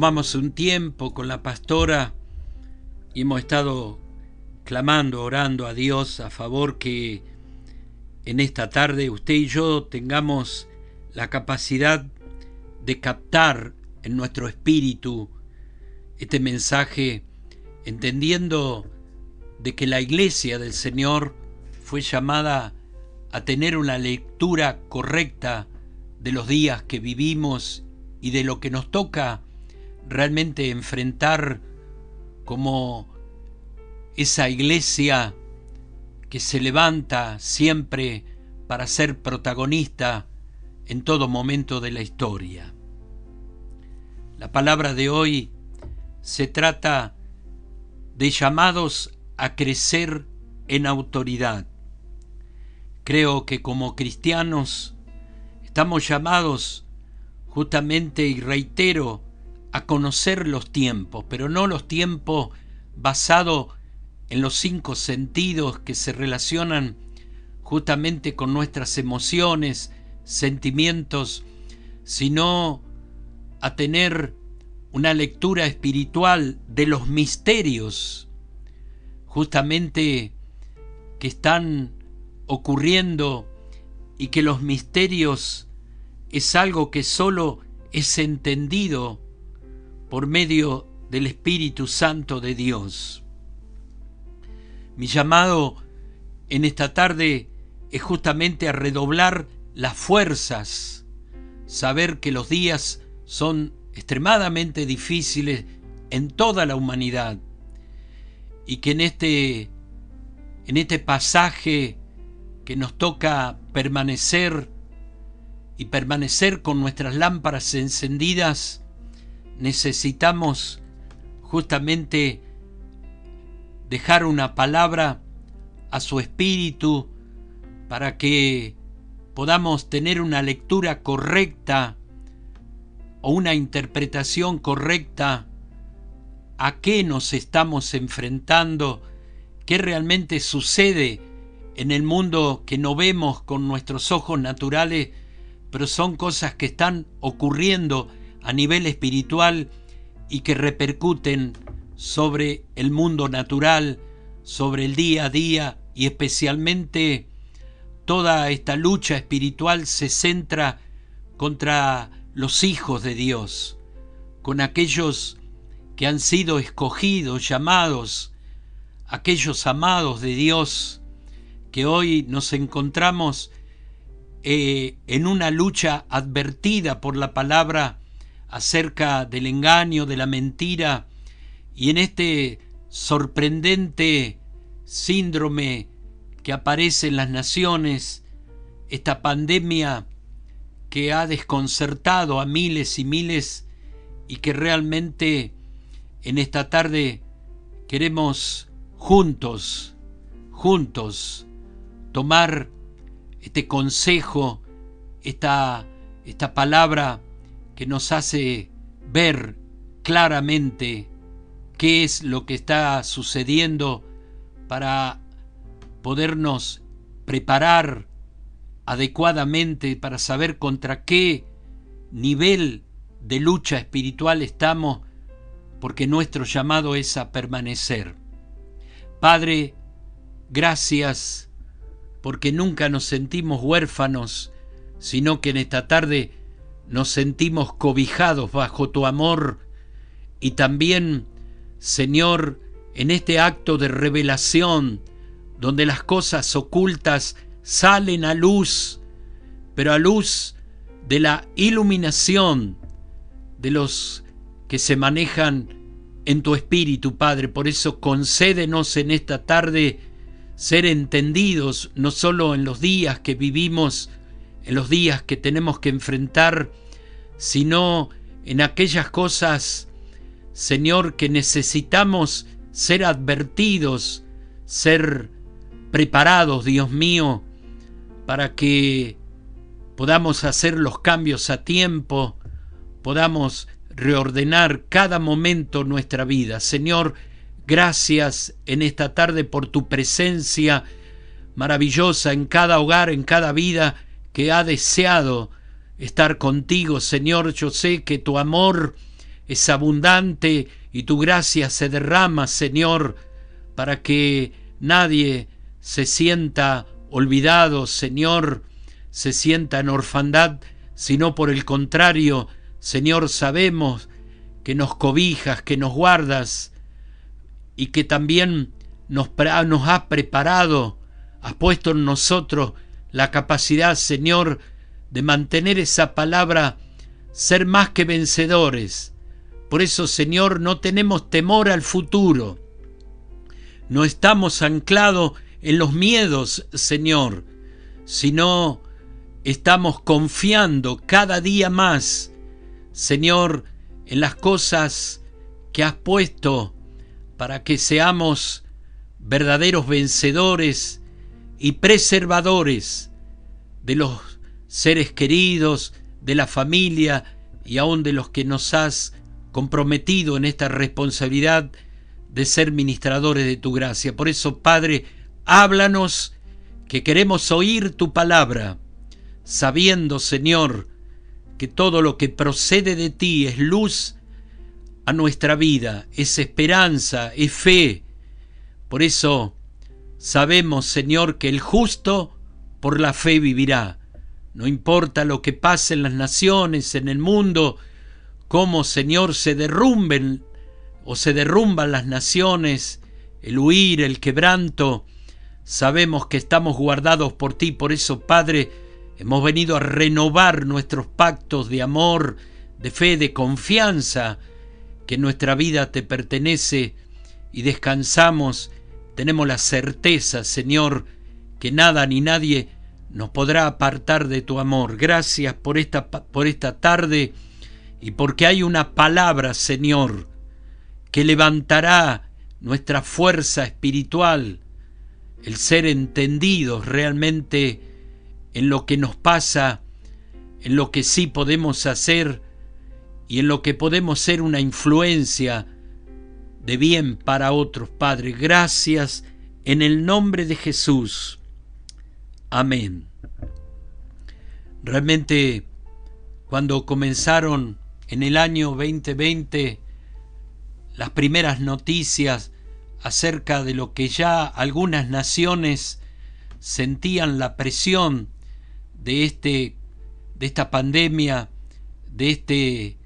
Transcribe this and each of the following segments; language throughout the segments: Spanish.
Tomamos un tiempo con la pastora y hemos estado clamando, orando a Dios a favor que en esta tarde usted y yo tengamos la capacidad de captar en nuestro espíritu este mensaje, entendiendo de que la iglesia del Señor fue llamada a tener una lectura correcta de los días que vivimos y de lo que nos toca realmente enfrentar como esa iglesia que se levanta siempre para ser protagonista en todo momento de la historia. La palabra de hoy se trata de llamados a crecer en autoridad. Creo que como cristianos estamos llamados justamente, y reitero, a conocer los tiempos, pero no los tiempos basados en los 5 sentidos que se relacionan justamente con nuestras emociones, sentimientos, sino a tener una lectura espiritual de los misterios justamente que están ocurriendo, y que los misterios es algo que solo es entendido por medio del Espíritu Santo de Dios. Mi llamado en esta tarde es justamente a redoblar las fuerzas, saber que los días son extremadamente difíciles en toda la humanidad, y que en este pasaje que nos toca permanecer con nuestras lámparas encendidas, necesitamos justamente dejar una palabra a su espíritu para que podamos tener una lectura correcta o una interpretación correcta a qué nos estamos enfrentando, qué realmente sucede en el mundo que no vemos con nuestros ojos naturales, pero son cosas que están ocurriendo a nivel espiritual y que repercuten sobre el mundo natural, sobre el día a día, y especialmente toda esta lucha espiritual se centra contra los hijos de Dios, con aquellos que han sido escogidos, llamados, aquellos amados de Dios, que hoy nos encontramos en una lucha advertida por la palabra acerca del engaño, de la mentira, y en este sorprendente síndrome que aparece en las naciones, esta pandemia que ha desconcertado a miles y miles, y que realmente en esta tarde queremos juntos tomar este consejo, esta palabra que nos hace ver claramente qué es lo que está sucediendo para podernos preparar adecuadamente, para saber contra qué nivel de lucha espiritual estamos, porque nuestro llamado es a permanecer. Padre, gracias porque nunca nos sentimos huérfanos, sino que en esta tarde nos sentimos cobijados bajo tu amor, y también, Señor, en este acto de revelación, donde las cosas ocultas salen a luz, pero a luz de la iluminación de los que se manejan en tu espíritu, Padre. Por eso concédenos en esta tarde ser entendidos, no solo en los días que vivimos, en los días que tenemos que enfrentar, sino en aquellas cosas, Señor, que necesitamos ser advertidos, ser preparados, Dios mío, para que podamos hacer los cambios a tiempo, podamos reordenar cada momento nuestra vida. Señor, gracias en esta tarde por tu presencia maravillosa en cada hogar, en cada vida que ha deseado estar contigo. Señor, yo sé que tu amor es abundante y tu gracia se derrama, Señor, para que nadie se sienta olvidado, Señor, se sienta en orfandad, sino por el contrario, Señor, sabemos que nos cobijas, que nos guardas y que también nos has preparado, has puesto en nosotros la capacidad, Señor, de mantener esa palabra, ser más que vencedores. Por eso, Señor, no tenemos temor al futuro. No estamos anclados en los miedos, Señor, sino estamos confiando cada día más, Señor, en las cosas que has puesto para que seamos verdaderos vencedores y preservadores de los seres queridos, de la familia y aún de los que nos has comprometido en esta responsabilidad de ser ministradores de tu gracia. Por eso, Padre, háblanos, que queremos oír tu palabra, sabiendo, Señor, que todo lo que procede de ti es luz a nuestra vida, es esperanza, es fe. Por eso sabemos, Señor, que el justo por la fe vivirá. No importa lo que pase en las naciones, en el mundo, cómo, Señor, se derrumban las naciones, el huir, el quebranto, sabemos que estamos guardados por ti. Por eso, Padre, hemos venido a renovar nuestros pactos de amor, de fe, de confianza, que nuestra vida te pertenece y descansamos. Tenemos la certeza, Señor, que nada ni nadie nos podrá apartar de tu amor. Gracias por esta tarde y porque hay una palabra, Señor, que levantará nuestra fuerza espiritual, el ser entendidos realmente en lo que nos pasa, en lo que sí podemos hacer y en lo que podemos ser una influencia de bien para otros, Padre. Gracias en el nombre de Jesús. Amén. Realmente, cuando comenzaron en el año 2020 las primeras noticias acerca de lo que ya algunas naciones sentían la presión de esta pandemia, de este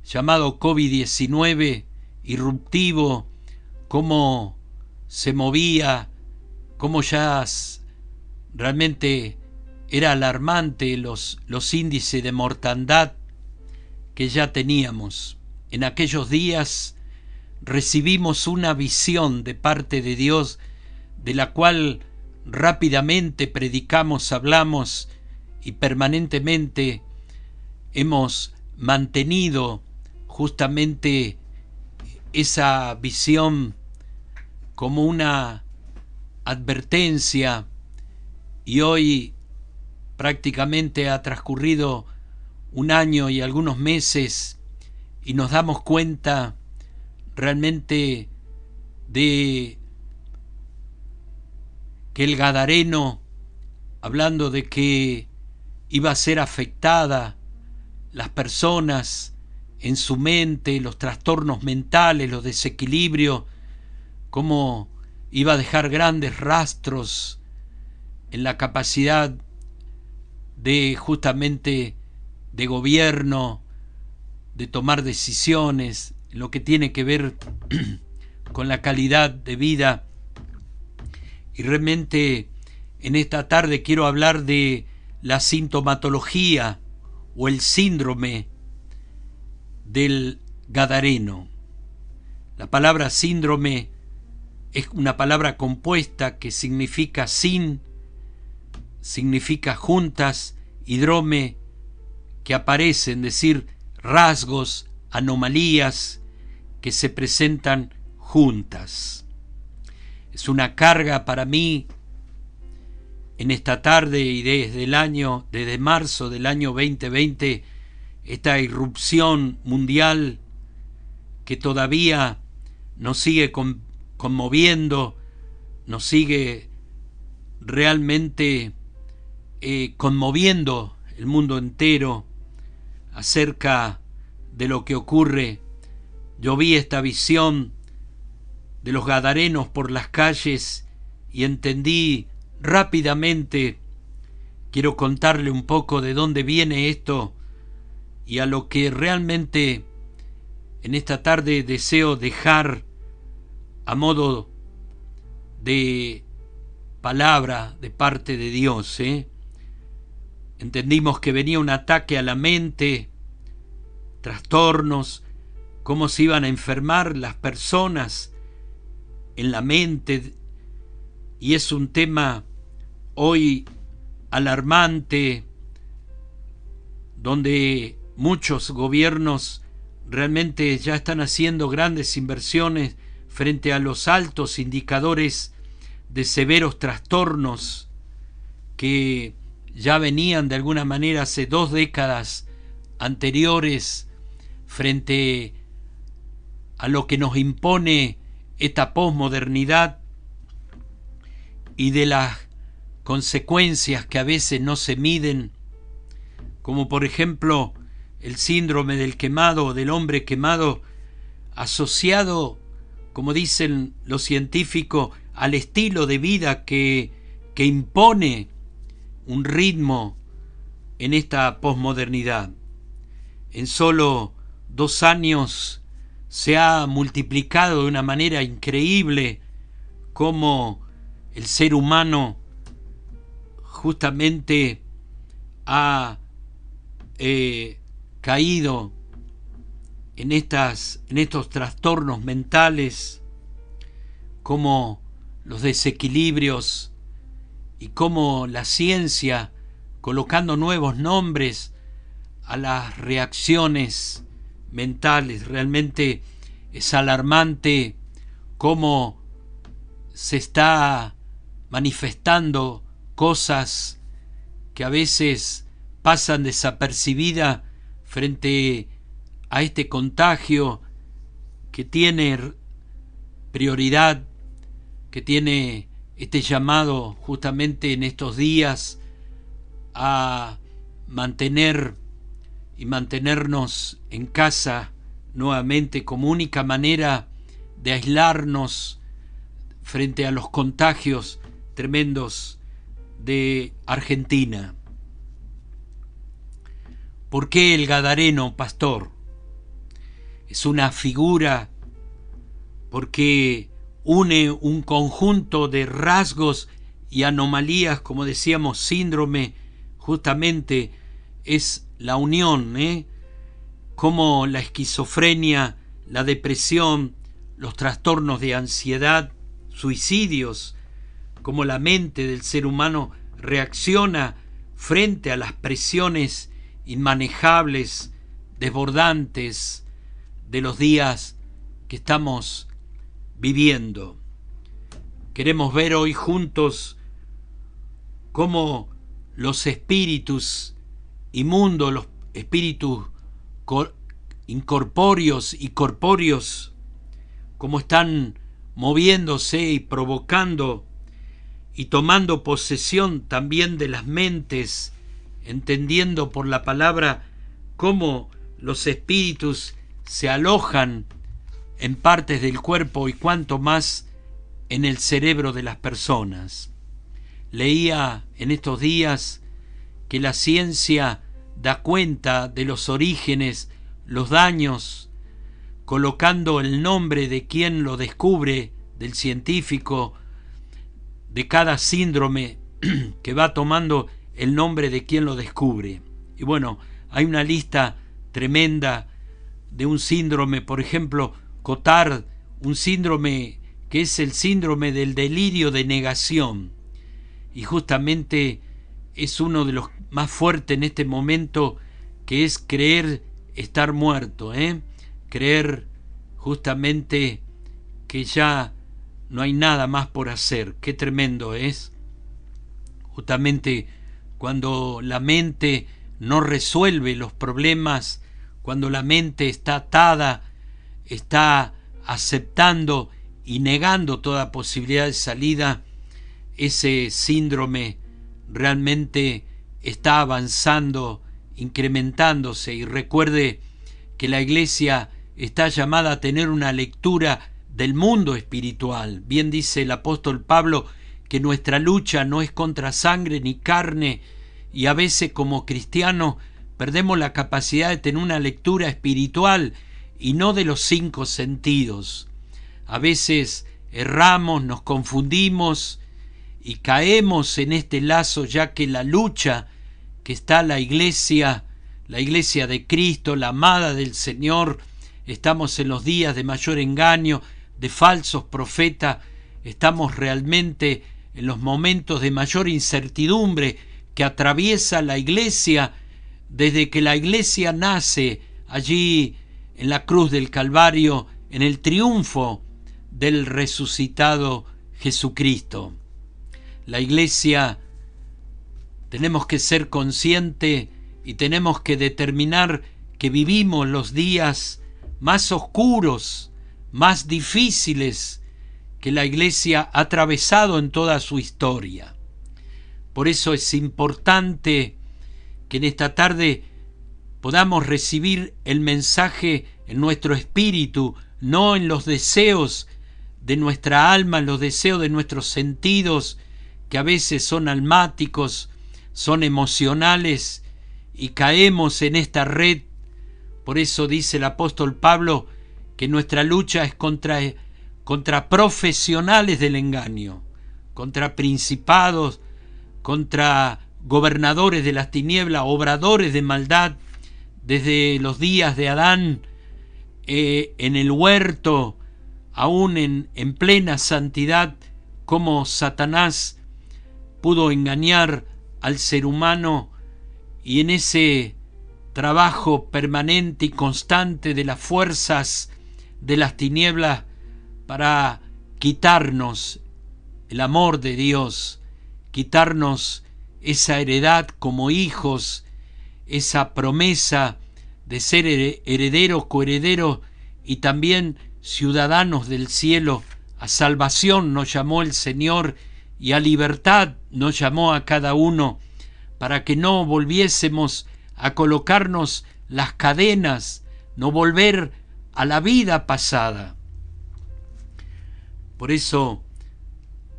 llamado COVID-19 irruptivo, cómo se movía, cómo ya realmente era alarmante los índices de mortandad que ya teníamos. En aquellos días recibimos una visión de parte de Dios, de la cual rápidamente predicamos, hablamos y permanentemente hemos mantenido justamente esa visión como una advertencia, y hoy prácticamente ha transcurrido un año y algunos meses y nos damos cuenta realmente de que el Gadareno, hablando de que iba a ser afectada las personas en su mente, los trastornos mentales, los desequilibrios, cómo iba a dejar grandes rastros en la capacidad de justamente de gobierno, de tomar decisiones, lo que tiene que ver con la calidad de vida. Y realmente en esta tarde quiero hablar de la sintomatología o el síndrome del Gadareno. La palabra síndrome es una palabra compuesta que significa significa juntas, y drome, que aparecen, es decir, rasgos, anomalías que se presentan juntas. Es una carga para mí en esta tarde y desde marzo del año 2020, esta irrupción mundial que todavía nos sigue conmoviendo, nos sigue realmente conmoviendo el mundo entero acerca de lo que ocurre. Yo vi esta visión de los gadarenos por las calles y entendí rápidamente. Quiero contarle un poco de dónde viene esto y a lo que realmente en esta tarde deseo dejar a modo de palabra de parte de Dios. Entendimos que venía un ataque a la mente, trastornos, cómo se iban a enfermar las personas en la mente, y es un tema hoy alarmante, donde muchos gobiernos realmente ya están haciendo grandes inversiones frente a los altos indicadores de severos trastornos que ya venían de alguna manera hace 2 décadas anteriores frente a lo que nos impone esta posmodernidad y de las consecuencias que a veces no se miden, como por ejemplo el síndrome del quemado o del hombre quemado, asociado, como dicen los científicos, al estilo de vida que impone un ritmo en esta posmodernidad. En solo 2 años se ha multiplicado de una manera increíble cómo el ser humano justamente ha caído en estos trastornos mentales, como los desequilibrios, y cómo la ciencia, colocando nuevos nombres a las reacciones mentales, realmente es alarmante cómo se está manifestando cosas que a veces pasan desapercibidas frente a este contagio que tiene prioridad, que tiene este llamado justamente en estos días a mantenernos en casa nuevamente como única manera de aislarnos frente a los contagios tremendos de Argentina. ¿Por qué el gadareno, pastor? Es una figura porque une un conjunto de rasgos y anomalías, como decíamos, síndrome, justamente es la unión, como la esquizofrenia, la depresión, los trastornos de ansiedad, suicidios, como la mente del ser humano reacciona frente a las presiones inmanejables, desbordantes de los días que estamos viviendo. Queremos ver hoy juntos cómo los espíritus inmundos, los espíritus incorpóreos y corpóreos, cómo están moviéndose y provocando y tomando posesión también de las mentes, entendiendo por la palabra cómo los espíritus se alojan en partes del cuerpo y cuanto más en el cerebro de las personas. Leía en estos días que la ciencia da cuenta de los orígenes, los daños, colocando el nombre de quien lo descubre, del científico, de cada síndrome que va tomando el nombre de quien lo descubre. Y bueno, hay una lista tremenda de un síndrome, por ejemplo, Cotard, un síndrome que es el síndrome del delirio de negación, y justamente es uno de los más fuertes en este momento, que es creer estar muerto, creer justamente que ya no hay nada más por hacer. Qué tremendo es, justamente cuando la mente no resuelve los problemas, cuando la mente está atada, está aceptando y negando toda posibilidad de salida, ese síndrome realmente está avanzando, incrementándose. Y recuerde que la iglesia está llamada a tener una lectura del mundo espiritual. Bien dice el apóstol Pablo que nuestra lucha no es contra sangre ni carne, y a veces como cristianos perdemos la capacidad de tener una lectura espiritual y no de los 5 sentidos. A veces erramos, nos confundimos y caemos en este lazo, ya que la lucha que está la iglesia de Cristo, la amada del Señor, estamos en los días de mayor engaño, de falsos profetas, estamos realmente en los momentos de mayor incertidumbre que atraviesa la iglesia desde que la iglesia nace allí en la cruz del Calvario, en el triunfo del resucitado Jesucristo. La iglesia, tenemos que ser conscientes y tenemos que determinar que vivimos los días más oscuros, más difíciles que la iglesia ha atravesado en toda su historia. Por eso es importante que en esta tarde podamos recibir el mensaje en nuestro espíritu, no en los deseos de nuestra alma, en los deseos de nuestros sentidos, que a veces son almáticos, son emocionales, y caemos en esta red. Por eso dice el apóstol Pablo que nuestra lucha es contra profesionales del engaño, contra principados, contra gobernadores de las tinieblas, obradores de maldad, desde los días de Adán, en el huerto, aún en plena santidad, como Satanás pudo engañar al ser humano, y en ese trabajo permanente y constante de las fuerzas de las tinieblas para quitarnos el amor de Dios, quitarnos esa heredad como hijos, esa promesa de ser herederos, coherederos y también ciudadanos del cielo. A salvación nos llamó el Señor y a libertad nos llamó a cada uno, para que no volviésemos a colocarnos las cadenas, no volver a la vida pasada. Por eso,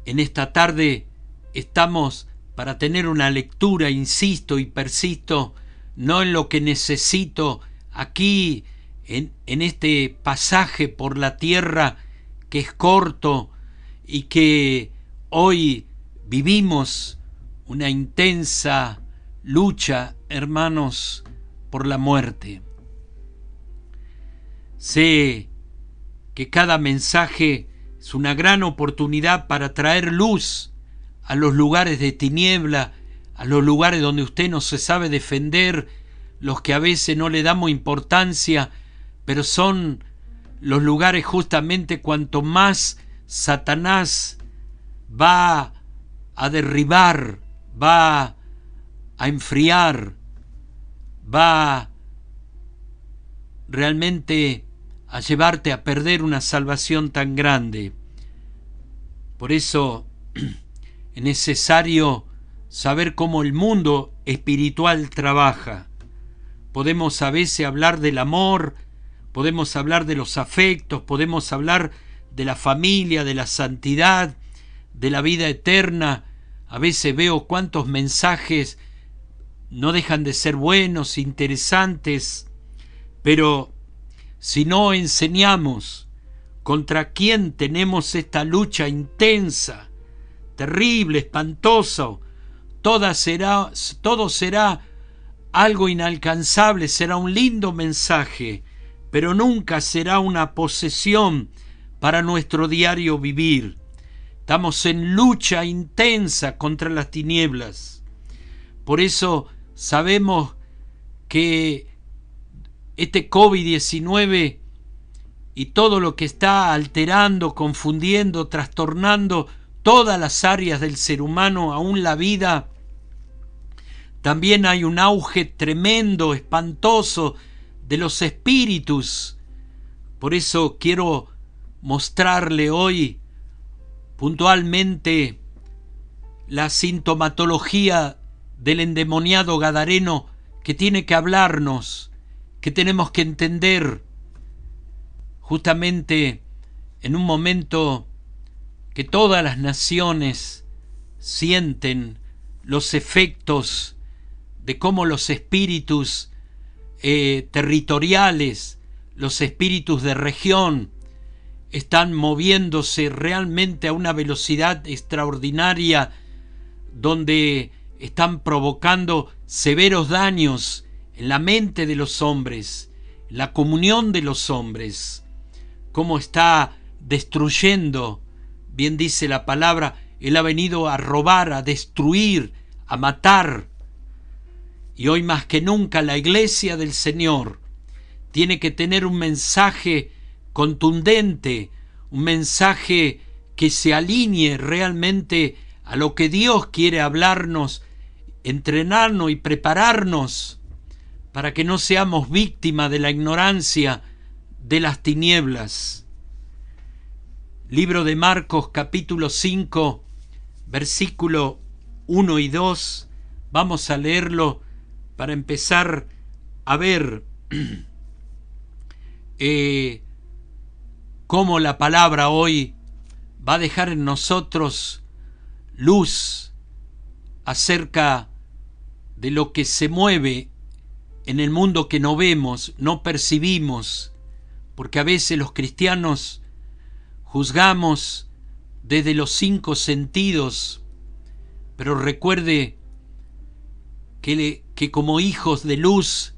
en esta tarde estamos para tener una lectura, insisto y persisto, no en lo que necesito aquí, en este pasaje por la tierra que es corto y que hoy vivimos una intensa lucha, hermanos, por la muerte. Sé que cada mensaje es una gran oportunidad para traer luz a los lugares de tiniebla, a los lugares donde usted no se sabe defender, los que a veces no le damos importancia, pero son los lugares justamente cuanto más Satanás va a derribar, va a enfriar, va realmente a llevarte a perder una salvación tan grande. Por eso es necesario saber cómo el mundo espiritual trabaja. Podemos a veces hablar del amor, podemos hablar de los afectos, podemos hablar de la familia, de la santidad, de la vida eterna. A veces veo cuántos mensajes no dejan de ser buenos, interesantes, pero si no enseñamos contra quién tenemos esta lucha intensa, terrible, espantosa, todo será algo inalcanzable, será un lindo mensaje, pero nunca será una posesión para nuestro diario vivir. Estamos en lucha intensa contra las tinieblas. Por eso sabemos que este COVID-19 y todo lo que está alterando, confundiendo, trastornando todas las áreas del ser humano, aún la vida, también hay un auge tremendo, espantoso de los espíritus. Por eso quiero mostrarle hoy puntualmente la sintomatología del endemoniado gadareno que tiene que hablarnos que tenemos que entender justamente en un momento que todas las naciones sienten los efectos de cómo los espíritus territoriales, los espíritus de región, están moviéndose realmente a una velocidad extraordinaria, donde están provocando severos daños en la mente de los hombres, en la comunión de los hombres, cómo está destruyendo, bien dice la palabra, Él ha venido a robar, a destruir, a matar. Y hoy más que nunca la iglesia del Señor tiene que tener un mensaje contundente, un mensaje que se alinee realmente a lo que Dios quiere hablarnos, entrenarnos y prepararnos para que no seamos víctimas de la ignorancia, de las tinieblas. Libro de Marcos, capítulo 5, versículo 1 y 2. Vamos a leerlo para empezar a ver cómo la palabra hoy va a dejar en nosotros luz acerca de lo que se mueve en el mundo que no vemos, no percibimos, porque a veces los cristianos juzgamos desde los 5 sentidos, pero recuerde que como hijos de luz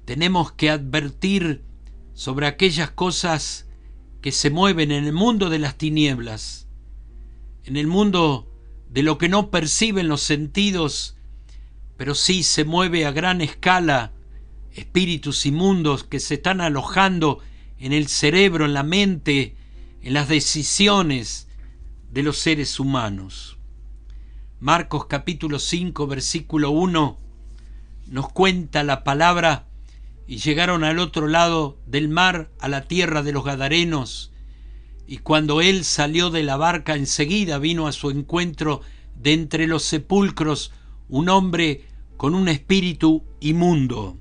tenemos que advertir sobre aquellas cosas que se mueven en el mundo de las tinieblas, en el mundo de lo que no perciben los sentidos, pero sí se mueve a gran escala, espíritus inmundos que se están alojando en el cerebro, en la mente, en las decisiones de los seres humanos. Marcos capítulo 5, versículo 1, nos cuenta la palabra: y llegaron al otro lado del mar, a la tierra de los Gadarenos, y cuando él salió de la barca, enseguida vino a su encuentro de entre los sepulcros un hombre con un espíritu inmundo.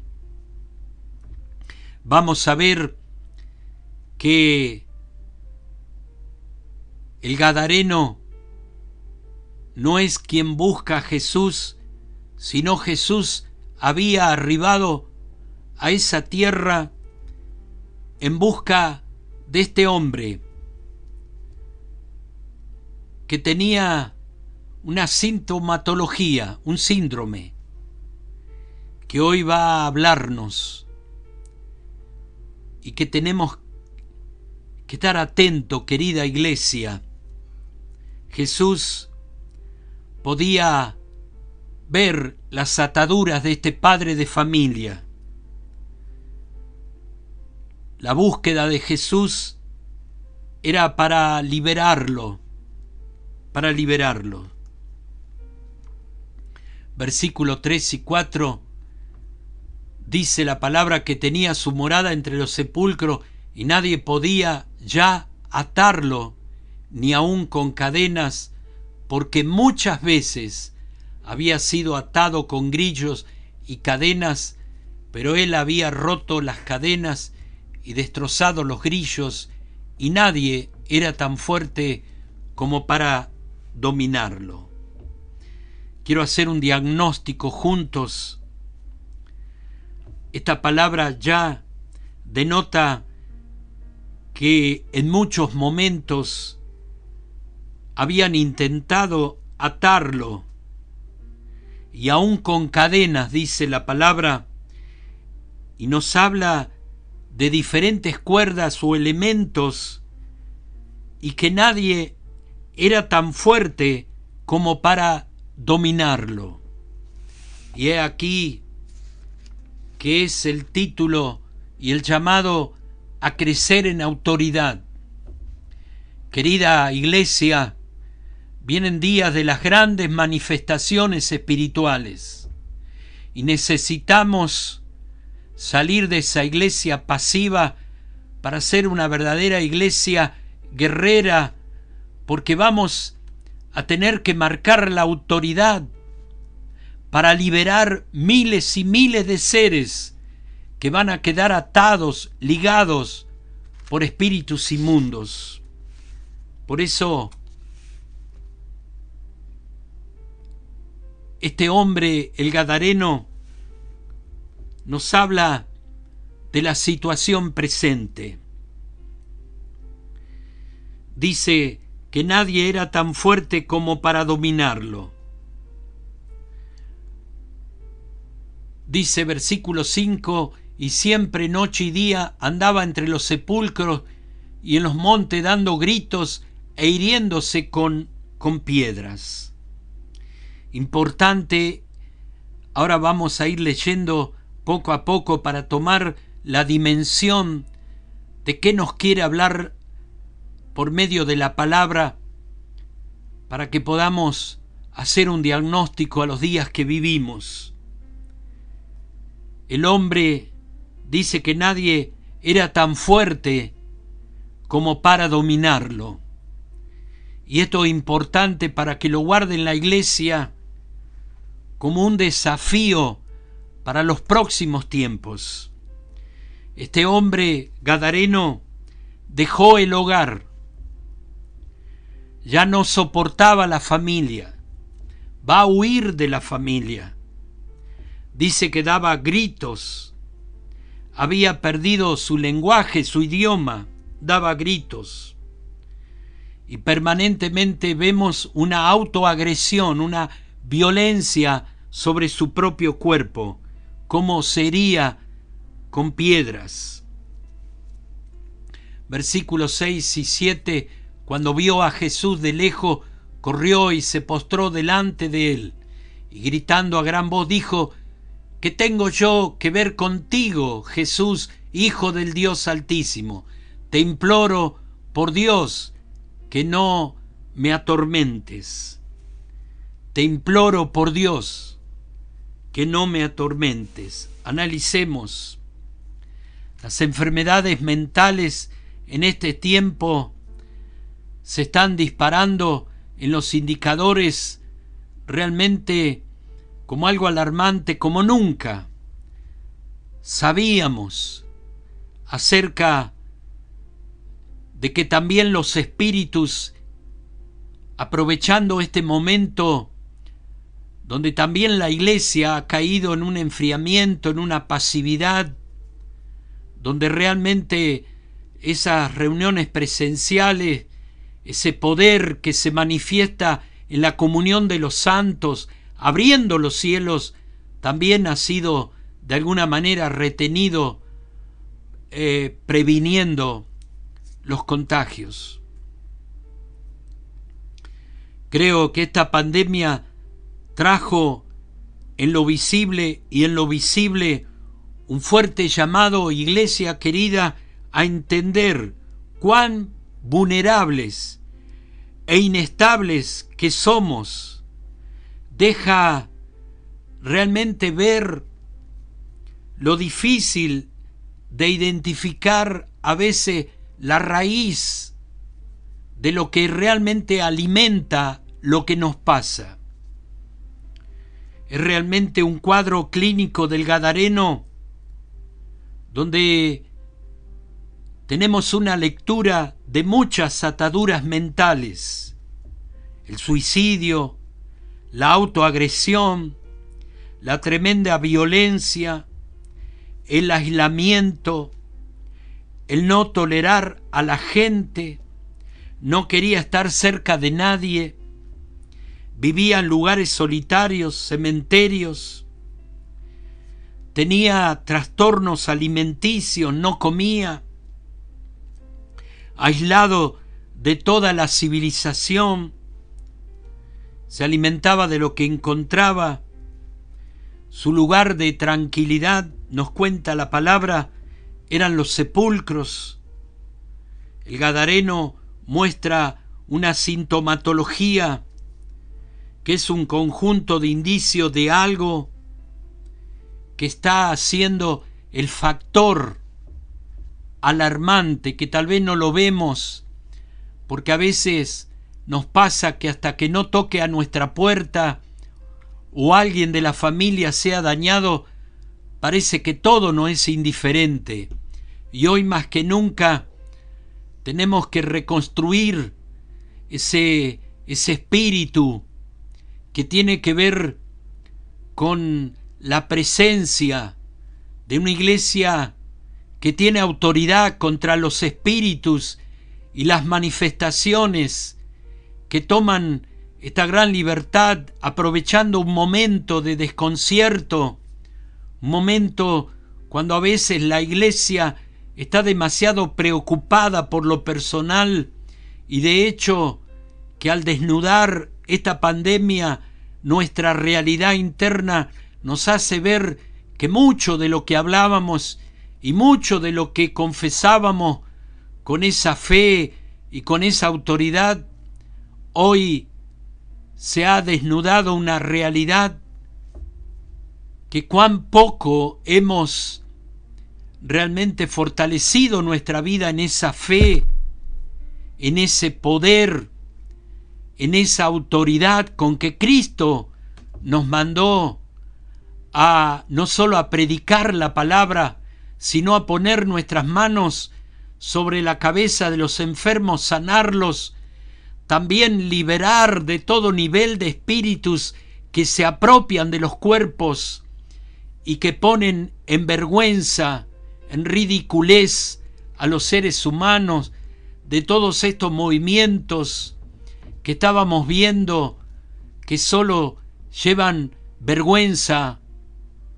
Vamos a ver que el Gadareno no es quien busca a Jesús, sino Jesús había arribado a esa tierra en busca de este hombre que tenía una sintomatología, un síndrome, que hoy va a hablarnos y que tenemos que estar atentos, querida iglesia. Jesús podía ver las ataduras de este padre de familia. La búsqueda de Jesús era para liberarlo. Versículo 3 y 4 dice la palabra que tenía su morada entre los sepulcros y nadie podía ya atarlo, ni aun con cadenas, porque muchas veces había sido atado con grillos y cadenas, pero él había roto las cadenas y destrozado los grillos, y nadie era tan fuerte como para dominarlo. Quiero hacer un diagnóstico juntos. Esta palabra ya denota que en muchos momentos habían intentado atarlo, y aún con cadenas, dice la palabra, y nos habla de diferentes cuerdas o elementos, y que nadie era tan fuerte como para dominarlo. Y he aquí que es el título y el llamado a crecer en autoridad. Querida iglesia, vienen días de las grandes manifestaciones espirituales y necesitamos salir de esa iglesia pasiva para ser una verdadera iglesia guerrera, porque vamos a tener que marcar la autoridad para liberar miles y miles de seres que van a quedar atados, ligados por espíritus inmundos. Por eso, este hombre, el gadareno, nos habla de la situación presente. Dice que nadie era tan fuerte como para dominarlo. Dice versículo 5, y siempre noche y día andaba entre los sepulcros y en los montes dando gritos e hiriéndose con piedras. Importante, ahora vamos a ir leyendo poco a poco para tomar la dimensión de qué nos quiere hablar por medio de la palabra, para que podamos hacer un diagnóstico a los días que vivimos. El hombre dice que nadie era tan fuerte como para dominarlo. Y esto es importante para que lo guarde en la iglesia como un desafío para los próximos tiempos. Este hombre gadareno dejó el hogar, ya no soportaba la familia, va a huir de la familia. Dice que daba gritos, había perdido su lenguaje, su idioma, daba gritos. Y permanentemente vemos una autoagresión, una violencia sobre su propio cuerpo, como se hería con piedras. Versículos 6 y 7, cuando vio a Jesús de lejos, corrió y se postró delante de él, y gritando a gran voz dijo: ¿Qué tengo yo que ver contigo, Jesús, Hijo del Dios Altísimo? Te imploro, por Dios, que no me atormentes. Te imploro, por Dios, que no me atormentes. Analicemos. Las enfermedades mentales en este tiempo se están disparando en los indicadores realmente como algo alarmante, como nunca. Sabíamos acerca de que también los espíritus, aprovechando este momento donde también la iglesia ha caído en un enfriamiento, en una pasividad, donde realmente esas reuniones presenciales, ese poder que se manifiesta en la comunión de los santos, abriendo los cielos, también ha sido de alguna manera retenido, previniendo los contagios. Creo que esta pandemia trajo en lo visible y en lo visible un fuerte llamado, iglesia querida, a entender cuán vulnerables e inestables que somos. Deja realmente ver lo difícil de identificar a veces la raíz de lo que realmente alimenta lo que nos pasa. Es realmente un cuadro clínico del gadareno donde tenemos una lectura de muchas ataduras mentales: el suicidio, la autoagresión, la tremenda violencia, el aislamiento, el no tolerar a la gente, no quería estar cerca de nadie, vivía en lugares solitarios, cementerios, tenía trastornos alimenticios, no comía, aislado de toda la civilización, se alimentaba de lo que encontraba. Su lugar de tranquilidad, nos cuenta la palabra, eran los sepulcros. El gadareno muestra una sintomatología que es un conjunto de indicios de algo que está siendo el factor alarmante, que tal vez no lo vemos, porque a veces nos pasa que hasta que no toque a nuestra puerta o alguien de la familia sea dañado, parece que todo no es indiferente. Y hoy más que nunca tenemos que reconstruir ese espíritu que tiene que ver con la presencia de una iglesia que tiene autoridad contra los espíritus y las manifestaciones que toman esta gran libertad aprovechando un momento de desconcierto, un momento cuando a veces la iglesia está demasiado preocupada por lo personal y de hecho que al desnudar esta pandemia nuestra realidad interna nos hace ver que mucho de lo que hablábamos y mucho de lo que confesábamos con esa fe y con esa autoridad, hoy se ha desnudado una realidad que cuán poco hemos realmente fortalecido nuestra vida en esa fe, en ese poder, en esa autoridad con que Cristo nos mandó a no solo a predicar la palabra, sino a poner nuestras manos sobre la cabeza de los enfermos, sanarlos, también liberar de todo nivel de espíritus que se apropian de los cuerpos y que ponen en vergüenza, en ridiculez a los seres humanos, de todos estos movimientos que estábamos viendo que solo llevan vergüenza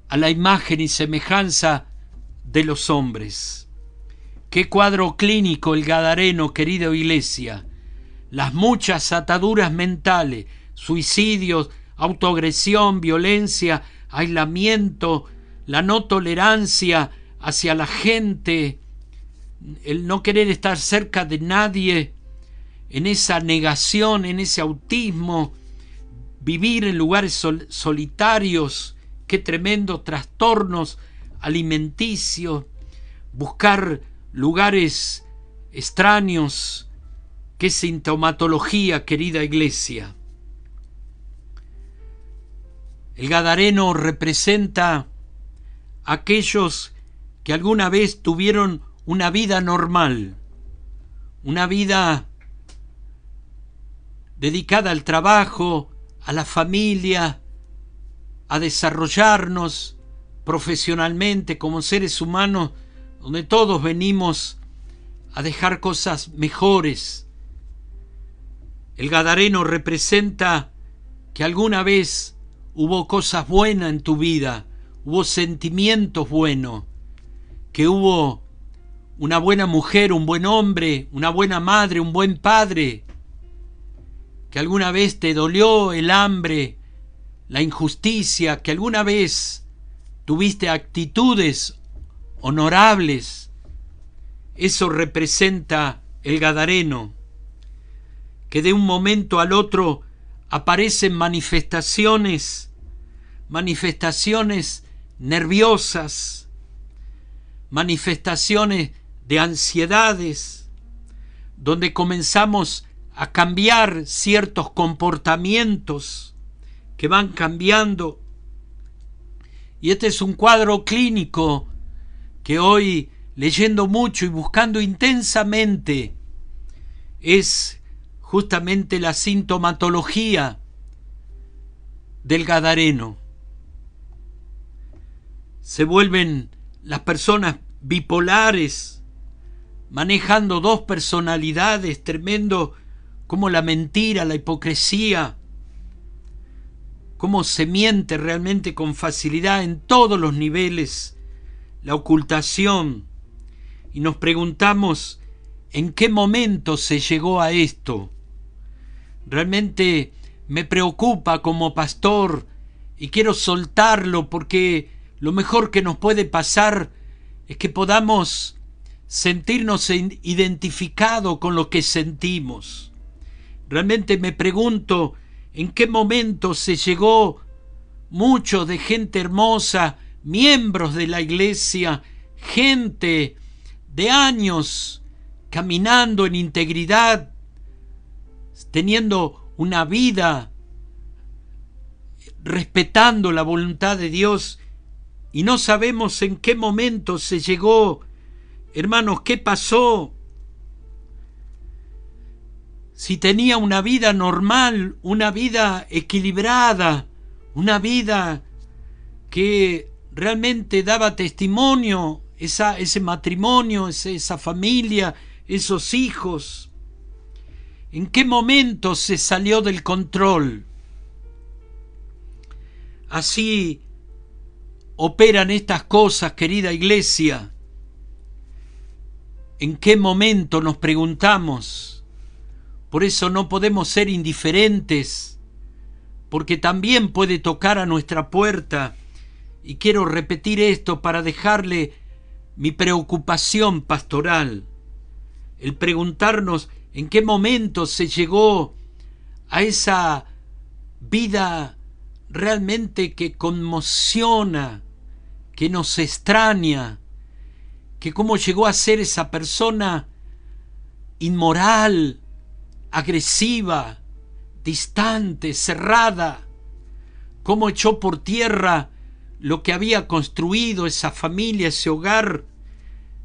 a la imagen y semejanza de los hombres. Qué cuadro clínico el Gadareno, querida iglesia. Las muchas ataduras mentales, suicidios, autoagresión, violencia, aislamiento, la no tolerancia hacia la gente, el no querer estar cerca de nadie, en esa negación, en ese autismo, vivir en lugares solitarios, qué tremendos trastornos alimenticios, buscar lugares extraños, qué sintomatología, querida iglesia. El Gadareno representa a aquellos que alguna vez tuvieron una vida normal, una vida dedicada al trabajo, a la familia, a desarrollarnos profesionalmente como seres humanos, donde todos venimos a dejar cosas mejores. El Gadareno representa que alguna vez hubo cosas buenas en tu vida, hubo sentimientos buenos, que hubo una buena mujer, un buen hombre, una buena madre, un buen padre, que alguna vez te dolió el hambre, la injusticia, que alguna vez tuviste actitudes honorables. Eso representa el Gadareno, que de un momento al otro aparecen manifestaciones nerviosas, manifestaciones de ansiedades, donde comenzamos a cambiar ciertos comportamientos que van cambiando. Y este es un cuadro clínico que hoy, leyendo mucho y buscando intensamente, es justamente la sintomatología del Gadareno. Se vuelven las personas bipolares, manejando dos personalidades, tremendo como la mentira, la hipocresía, cómo se miente realmente con facilidad en todos los niveles, la ocultación. Y nos preguntamos, ¿en qué momento se llegó a esto? Realmente me preocupa como pastor y quiero soltarlo porque lo mejor que nos puede pasar es que podamos sentirnos identificados con lo que sentimos. Realmente me pregunto en qué momento se llegó mucho de gente hermosa, miembros de la iglesia, gente de años caminando en integridad, teniendo una vida respetando la voluntad de Dios, y no sabemos en qué momento se llegó, hermanos, qué pasó. Si tenía una vida normal, una vida equilibrada, una vida que realmente daba testimonio, ese matrimonio, esa familia, esos hijos. ¿En qué momento se salió del control? Así operan estas cosas, querida iglesia. ¿En qué momento nos preguntamos? Por eso no podemos ser indiferentes, porque también puede tocar a nuestra puerta. Y quiero repetir esto para dejarle mi preocupación pastoral. El preguntarnos en qué momento se llegó a esa vida realmente que conmociona, que nos extraña, que cómo llegó a ser esa persona inmoral, agresiva, distante, cerrada, cómo echó por tierra lo que había construido esa familia, ese hogar,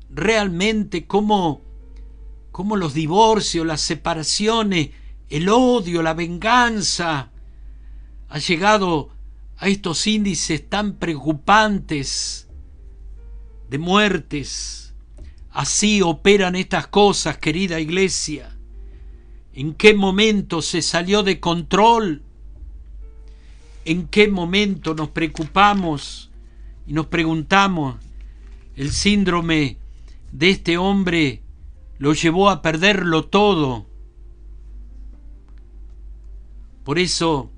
realmente cómo los divorcios, las separaciones, el odio, la venganza, ha llegado a estos índices tan preocupantes de muertes. Así operan estas cosas, querida iglesia. ¿En qué momento se salió de control? ¿En qué momento nos preocupamos y nos preguntamos? El síndrome de este hombre lo llevó a perderlo todo. Por eso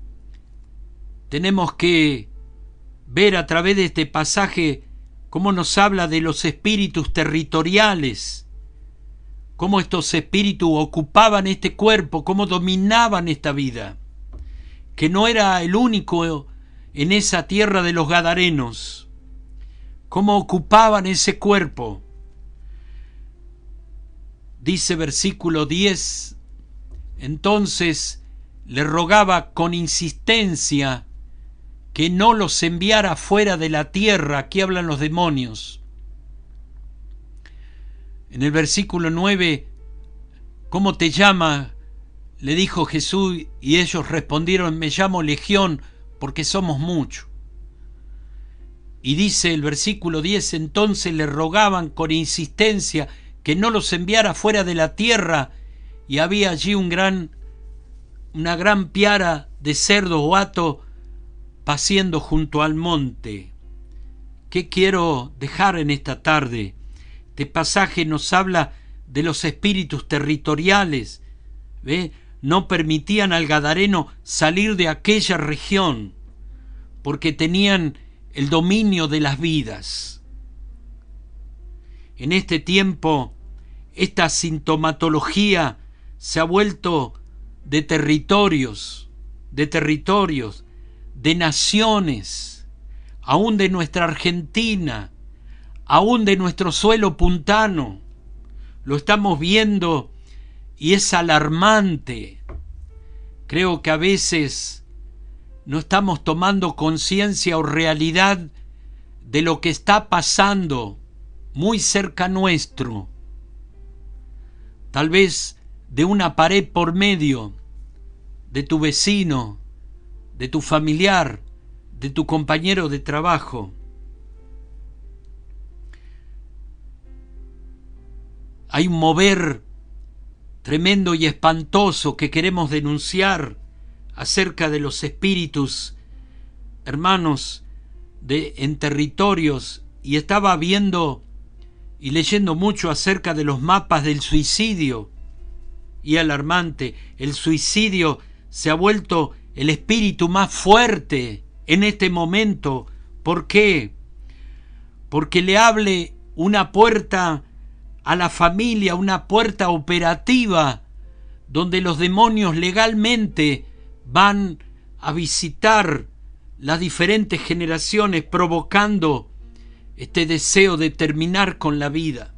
tenemos que ver a través de este pasaje cómo nos habla de los espíritus territoriales, cómo estos espíritus ocupaban este cuerpo, cómo dominaban esta vida, que no era el único en esa tierra de los Gadarenos, cómo ocupaban ese cuerpo. Dice versículo 10, entonces le rogaba con insistencia que no los enviara fuera de la tierra. Aquí hablan los demonios. En el versículo 9, ¿cómo te llama? Le dijo Jesús, y ellos respondieron, me llamo Legión, porque somos muchos. Y dice el versículo 10, entonces le rogaban con insistencia que no los enviara fuera de la tierra, y había allí una gran piara de cerdos o hato paciendo junto al monte. ¿Qué quiero dejar en esta tarde? Este pasaje nos habla de los espíritus territoriales. ¿Ve? No permitían al gadareno salir de aquella región porque tenían el dominio de las vidas. En este tiempo, esta sintomatología se ha vuelto de territorios, de naciones, aún de nuestra Argentina, aún de nuestro suelo puntano. Lo estamos viendo y es alarmante. Creo que a veces no estamos tomando conciencia o realidad de lo que está pasando muy cerca nuestro. Tal vez de una pared por medio, de tu vecino, de tu familiar, de tu compañero de trabajo. Hay un mover tremendo y espantoso que queremos denunciar acerca de los espíritus, hermanos, en territorios, y estaba viendo y leyendo mucho acerca de los mapas del suicidio, y alarmante. El suicidio se ha vuelto el espíritu más fuerte en este momento. ¿Por qué? Porque le abre una puerta a la familia, una puerta operativa, donde los demonios legalmente van a visitar las diferentes generaciones, provocando este deseo de terminar con la vida.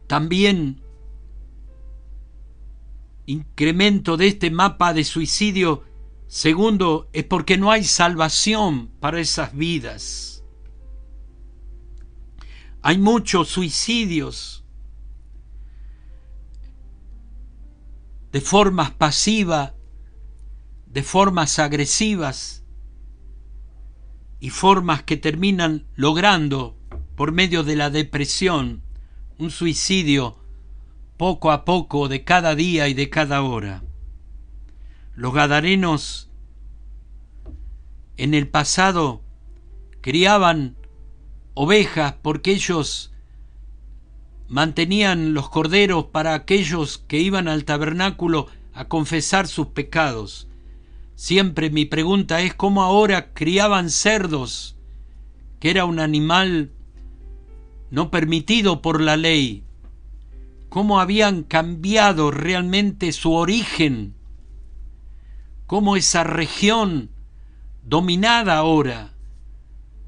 También incremento de este mapa de suicidio Segundo, es porque no hay salvación para esas vidas. Hay muchos suicidios de formas pasivas, de formas agresivas y formas que terminan logrando, por medio de la depresión, un suicidio poco a poco de cada día y de cada hora. Los gadarenos en el pasado criaban ovejas porque ellos mantenían los corderos para aquellos que iban al tabernáculo a confesar sus pecados. Siempre mi pregunta es cómo ahora criaban cerdos, que era un animal no permitido por la ley. Cómo habían cambiado realmente su origen, cómo esa región dominada ahora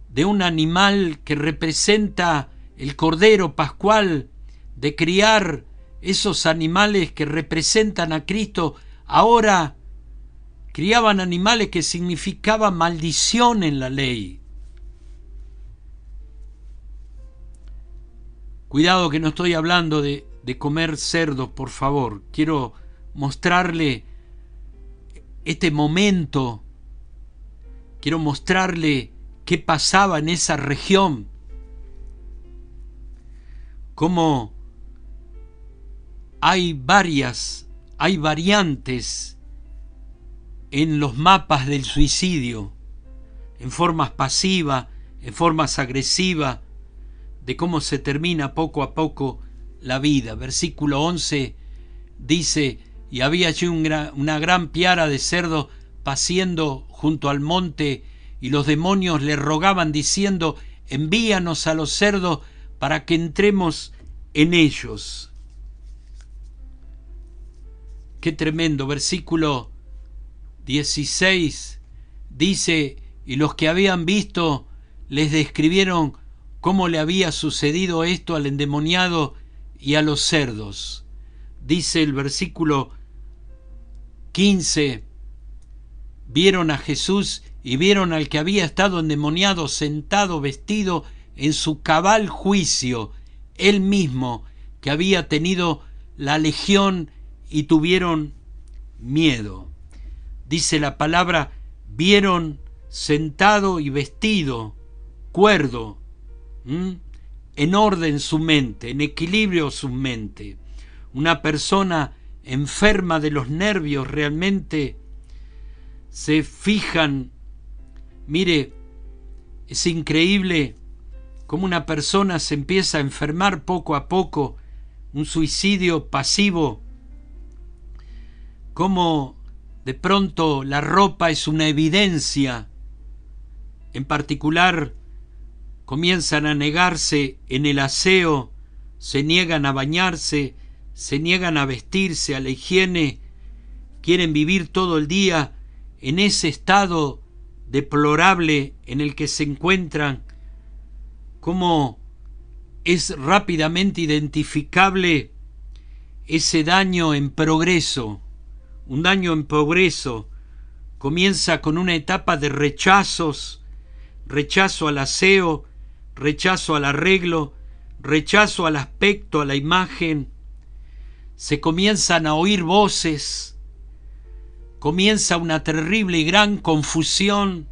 de un animal que representa el Cordero Pascual, de criar esos animales que representan a Cristo, ahora criaban animales que significaban maldición en la ley. Cuidado que no estoy hablando de comer cerdos, por favor. Quiero mostrarle este momento, quiero mostrarle qué pasaba en esa región, cómo hay variantes en los mapas del suicidio, en formas pasivas, en formas agresivas, de cómo se termina poco a poco la vida. Versículo 11 dice: y había allí una gran piara de cerdos paciendo junto al monte, y los demonios le rogaban diciendo: envíanos a los cerdos para que entremos en ellos. Qué tremendo. Versículo 16 dice: y los que habían visto les describieron cómo le había sucedido esto al endemoniado y a los cerdos. Dice el versículo 15: vieron a Jesús y vieron al que había estado endemoniado sentado, vestido en su cabal juicio, él mismo que había tenido la legión, y tuvieron miedo. Dice la palabra: vieron sentado y vestido, cuerdo, en orden su mente, en equilibrio su mente. Una persona enferma de los nervios realmente se fijan. Mire, es increíble cómo una persona se empieza a enfermar poco a poco, un suicidio pasivo, cómo de pronto la ropa es una evidencia. En particular, comienzan a negarse en el aseo, se niegan a bañarse, se niegan a vestirse, a la higiene, quieren vivir todo el día en ese estado deplorable en el que se encuentran. Cómo es rápidamente identificable ese daño en progreso. Un daño en progreso comienza con una etapa de rechazos, rechazo al aseo, rechazo al arreglo, rechazo al aspecto, a la imagen. Se comienzan a oír voces, comienza una terrible y gran confusión,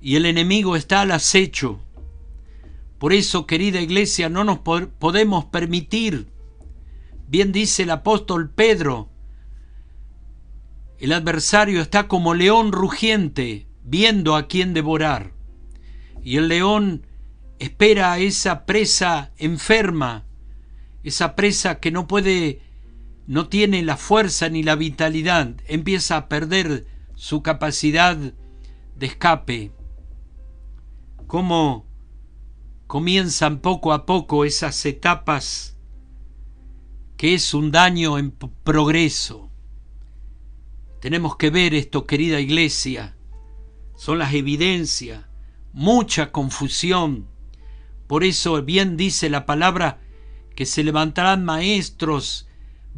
y el enemigo está al acecho. Por eso, querida iglesia, no nos podemos permitir, bien dice el apóstol Pedro, el adversario está como león rugiente, viendo a quién devorar. Y el león espera a esa presa enferma, esa presa que no tiene la fuerza ni la vitalidad, empieza a perder su capacidad de escape. Cómo comienzan poco a poco esas etapas, que es un daño en progreso. Tenemos que ver esto, querida iglesia. Son las evidencias, mucha confusión. Por eso bien dice la palabra que se levantarán maestros,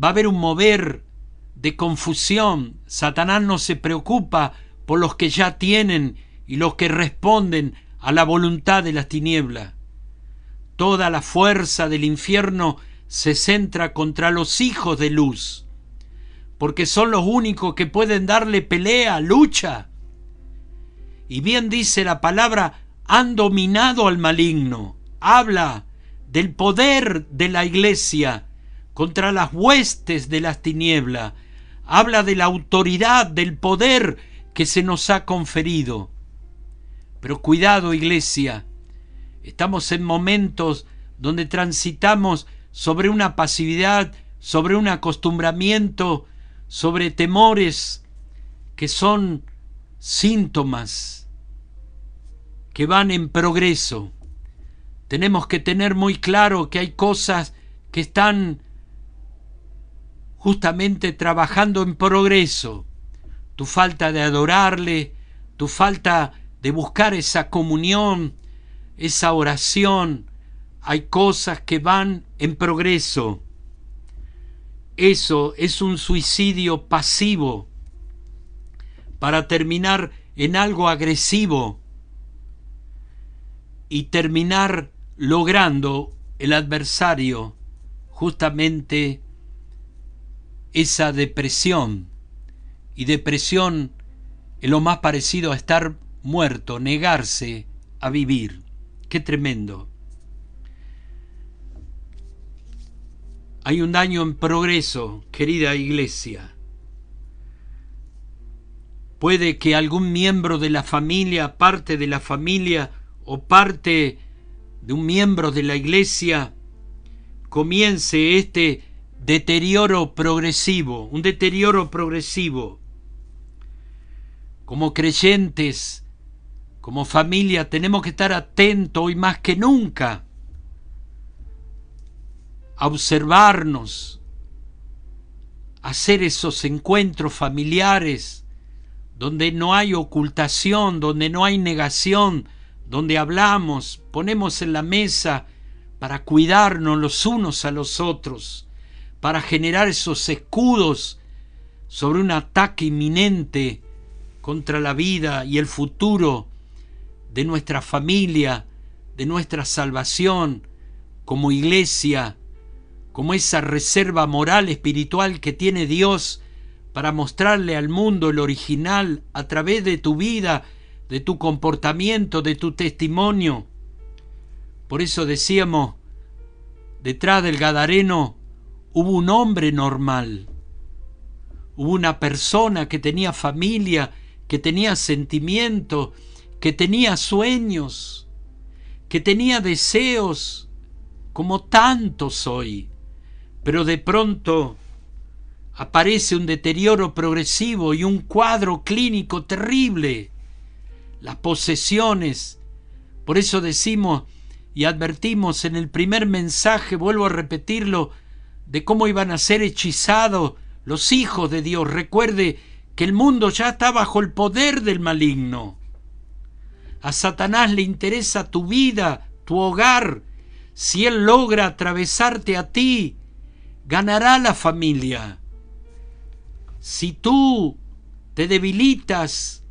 va a haber un mover de confusión. Satanás no se preocupa por los que ya tienen y los que responden a la voluntad de las tinieblas. Toda la fuerza del infierno se centra contra los hijos de luz, porque son los únicos que pueden darle pelea, lucha. Y bien dice la palabra, han dominado al maligno. Habla del poder de la iglesia contra las huestes de las tinieblas. Habla de la autoridad, del poder que se nos ha conferido. Pero cuidado, iglesia, estamos en momentos donde transitamos sobre una pasividad, sobre un acostumbramiento, sobre temores que son síntomas que van en progreso. Tenemos que tener muy claro que hay cosas que están justamente trabajando en progreso. Tu falta de adorarle, tu falta de buscar esa comunión, esa oración, hay cosas que van en progreso. Eso es un suicidio pasivo para terminar en algo agresivo y terminar logrando el adversario justamente esa depresión. Y depresión es lo más parecido a estar muerto, negarse a vivir. ¡Qué tremendo! Hay un daño en progreso, querida iglesia. Puede que algún miembro de la familia, parte de la familia o parte de un miembro de la iglesia comience este deterioro progresivo, un deterioro progresivo. Como creyentes, como familia, tenemos que estar atentos hoy más que nunca a observarnos, a hacer esos encuentros familiares donde no hay ocultación, donde no hay negación, donde hablamos, ponemos en la mesa para cuidarnos los unos a los otros, para generar esos escudos sobre un ataque inminente contra la vida y el futuro de nuestra familia, de nuestra salvación, como iglesia, como esa reserva moral, espiritual que tiene Dios para mostrarle al mundo el original a través de tu vida, de tu comportamiento, de tu testimonio. Por eso decíamos, detrás del Gadareno hubo un hombre normal, hubo una persona que tenía familia, que tenía sentimientos, que tenía sueños, que tenía deseos, como tantos hoy. Pero de pronto aparece un deterioro progresivo y un cuadro clínico terrible. Las posesiones. Por eso decimos y advertimos en el primer mensaje, vuelvo a repetirlo, de cómo iban a ser hechizados los hijos de Dios. Recuerde que el mundo ya está bajo el poder del maligno. A Satanás le interesa tu vida, tu hogar. Si él logra atravesarte a ti, ganará la familia. Si tú te debilitas,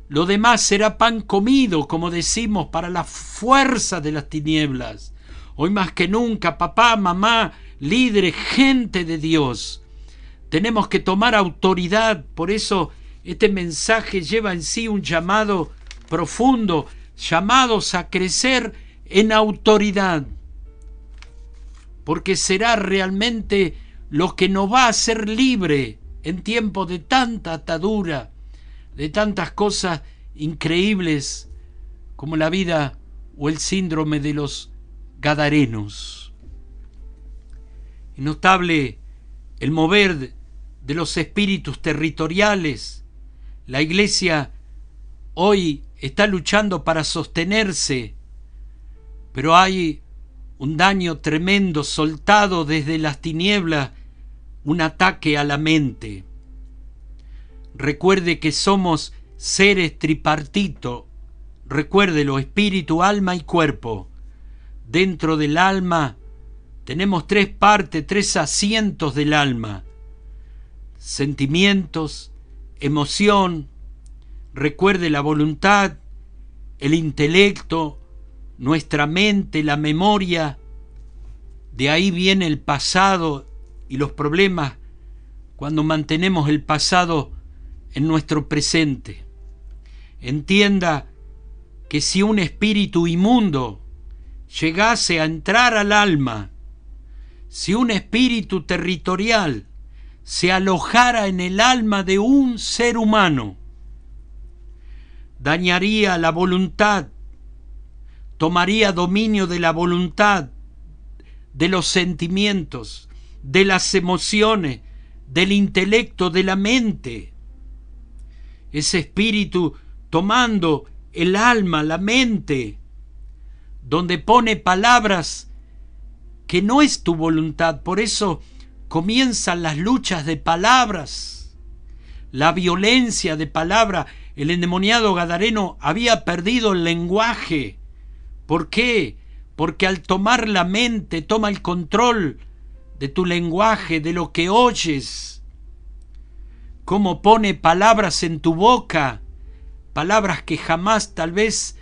lo demás será pan comido, como decimos, para la fuerza de las tinieblas. Hoy más que nunca, papá, mamá, líderes, gente de Dios, tenemos que tomar autoridad. Por eso este mensaje lleva en sí un llamado profundo, llamados a crecer en autoridad, porque será realmente lo que nos va a hacer libre en tiempos de tanta atadura, de tantas cosas increíbles como la vida o el síndrome de los Gadarenos. Es notable el mover de los espíritus territoriales. La iglesia hoy está luchando para sostenerse, pero hay un daño tremendo soltado desde las tinieblas, un ataque a la mente. Recuerde que somos seres tripartito, recuérdelo, espíritu, alma y cuerpo. Dentro del alma tenemos tres partes, tres asientos del alma. sentimientos, emoción. Recuerde la voluntad, el intelecto, nuestra mente, la memoria. De ahí viene el pasado y los problemas cuando mantenemos el pasado en nuestro presente. Entienda que si un espíritu inmundo llegase a entrar al alma, si un espíritu territorial se alojara en el alma de un ser humano, dañaría la voluntad, tomaría dominio de la voluntad, de los sentimientos, de las emociones, del intelecto, de la mente. Ese espíritu tomando el alma, la mente, donde pone palabras que no es tu voluntad. Por eso comienzan las luchas de palabras, la violencia de palabra. El endemoniado gadareno había perdido el lenguaje. ¿Por qué? Porque al tomar la mente, toma el control de tu lenguaje, de lo que oyes. Cómo pone palabras en tu boca, palabras que jamás tal vez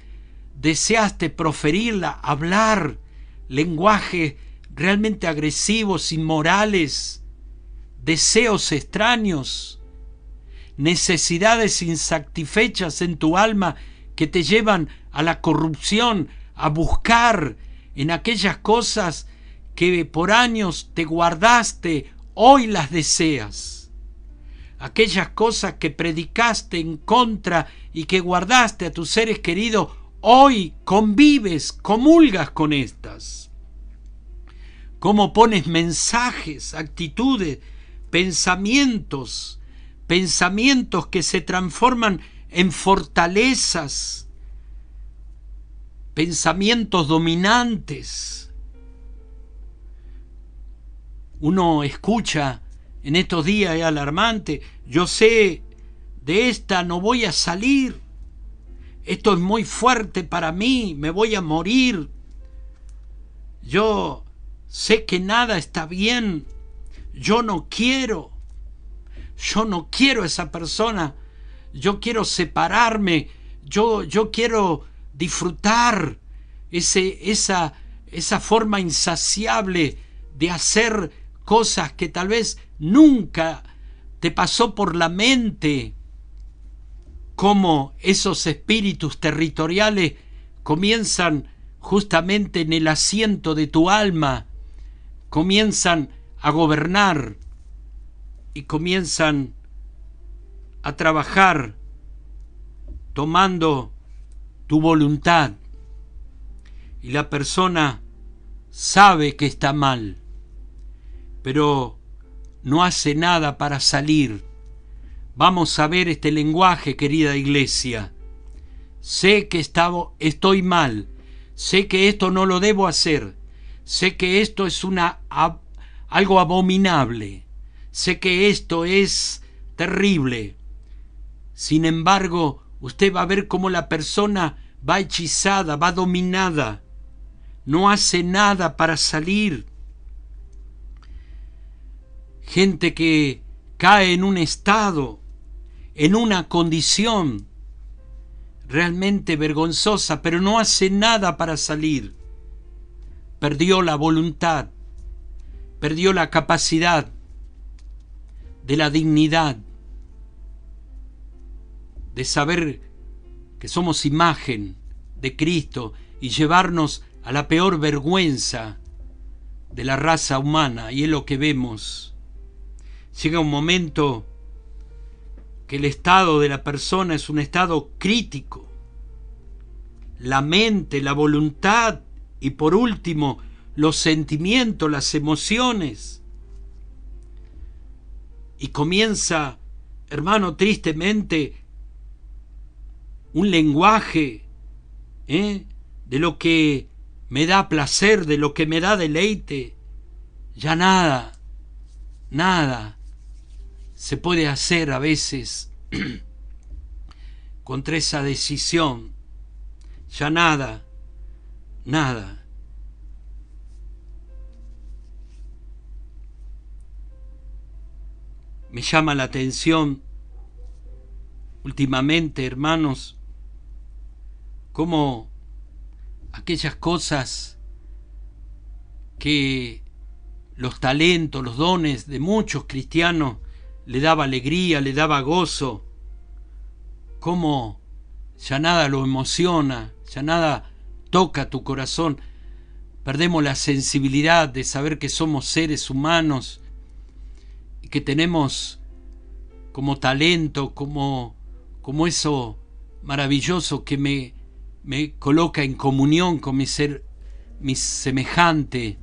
deseaste proferirla, hablar, lenguaje realmente agresivos, inmorales, deseos extraños, necesidades insatisfechas en tu alma que te llevan a la corrupción, a buscar en aquellas cosas que por años te guardaste, hoy las deseas. Aquellas cosas que predicaste en contra y que guardaste a tus seres queridos, hoy convives, comulgas con estas. Cómo pones mensajes, actitudes, pensamientos que se transforman en fortalezas, pensamientos dominantes. Uno escucha en estos días, es alarmante: yo sé, de esta no voy a salir, esto es muy fuerte para mí, me voy a morir, yo sé que nada está bien, yo no quiero a esa persona, yo quiero separarme, yo quiero disfrutar esa forma insaciable de hacer cosas que tal vez nunca te pasó por la mente. Cómo esos espíritus territoriales comienzan justamente en el asiento de tu alma, comienzan a gobernar y comienzan a trabajar tomando tu voluntad, y la persona sabe que está mal, pero no hace nada para salir. Vamos a ver este lenguaje, querida iglesia. Sé que estoy mal, sé que esto no lo debo hacer, sé que esto es algo abominable, sé que esto es terrible. Sin embargo, usted va a ver cómo la persona va hechizada, va dominada, no hace nada para salir. Gente que cae en un estado, en una condición realmente vergonzosa, pero no hace nada para salir. Perdió la voluntad, perdió la capacidad de la dignidad, de saber que somos imagen de Cristo y llevarnos a la peor vergüenza de la raza humana, y es lo que vemos. Llega un momento que el estado de la persona es un estado crítico. La mente, la voluntad y por último los sentimientos, las emociones. Y comienza, hermano, tristemente, un lenguaje de lo que me da placer, de lo que me da deleite. Ya nada se puede hacer a veces contra esa decisión. Ya nada. Me llama la atención últimamente, hermanos, cómo aquellas cosas que los talentos, los dones de muchos cristianos le daba alegría, le daba gozo, cómo ya nada lo emociona, ya nada toca tu corazón. Perdemos la sensibilidad de saber que somos seres humanos y que tenemos como talento, como eso maravilloso que me coloca en comunión con mi semejante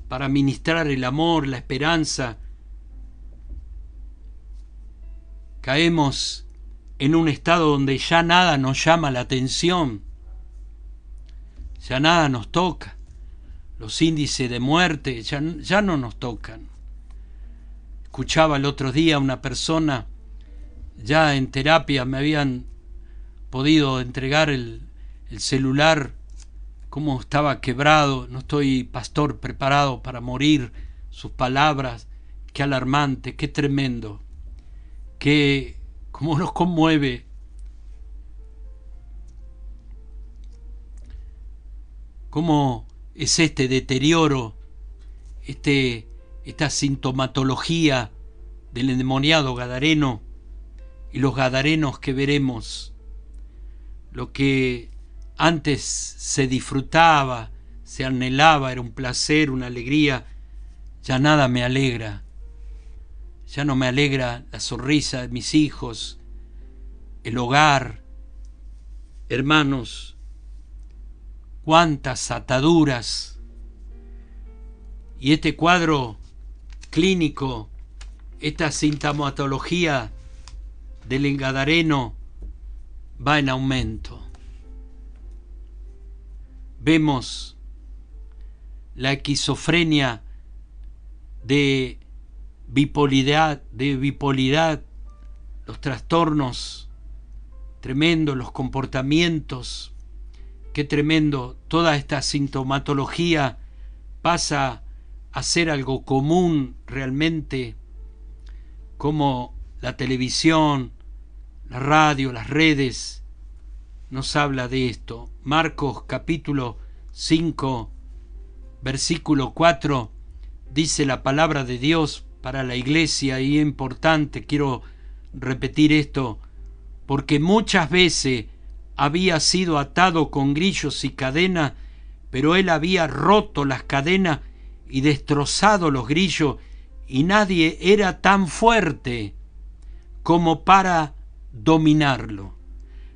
para ministrar el amor, la esperanza. Caemos en un estado donde ya nada nos llama la atención, ya nada nos toca. Los índices de muerte ya no nos tocan. Escuchaba el otro día una persona, ya en terapia me habían podido entregar el celular, cómo estaba quebrado. No estoy, pastor, preparado para morir. Sus palabras, qué alarmante, qué tremendo, cómo nos conmueve. Cómo es este deterioro, esta sintomatología del endemoniado gadareno y los gadarenos que veremos. Lo que antes se disfrutaba, se anhelaba, era un placer, una alegría, ya nada me alegra. Ya no me alegra la sonrisa de mis hijos, el hogar. Hermanos, cuántas ataduras. Y este cuadro clínico, esta sintomatología del engadareno va en aumento. Vemos la esquizofrenia de bipolaridad, los trastornos tremendos, los comportamientos. Qué tremendo, toda esta sintomatología pasa a ser algo común realmente, como la televisión, la radio, las redes nos habla de esto. Marcos capítulo 5, versículo 4, dice la palabra de Dios para la iglesia, y es importante, quiero repetir esto, porque muchas veces había sido atado con grillos y cadenas, pero él había roto las cadenas y destrozado los grillos, y nadie era tan fuerte como para dominarlo.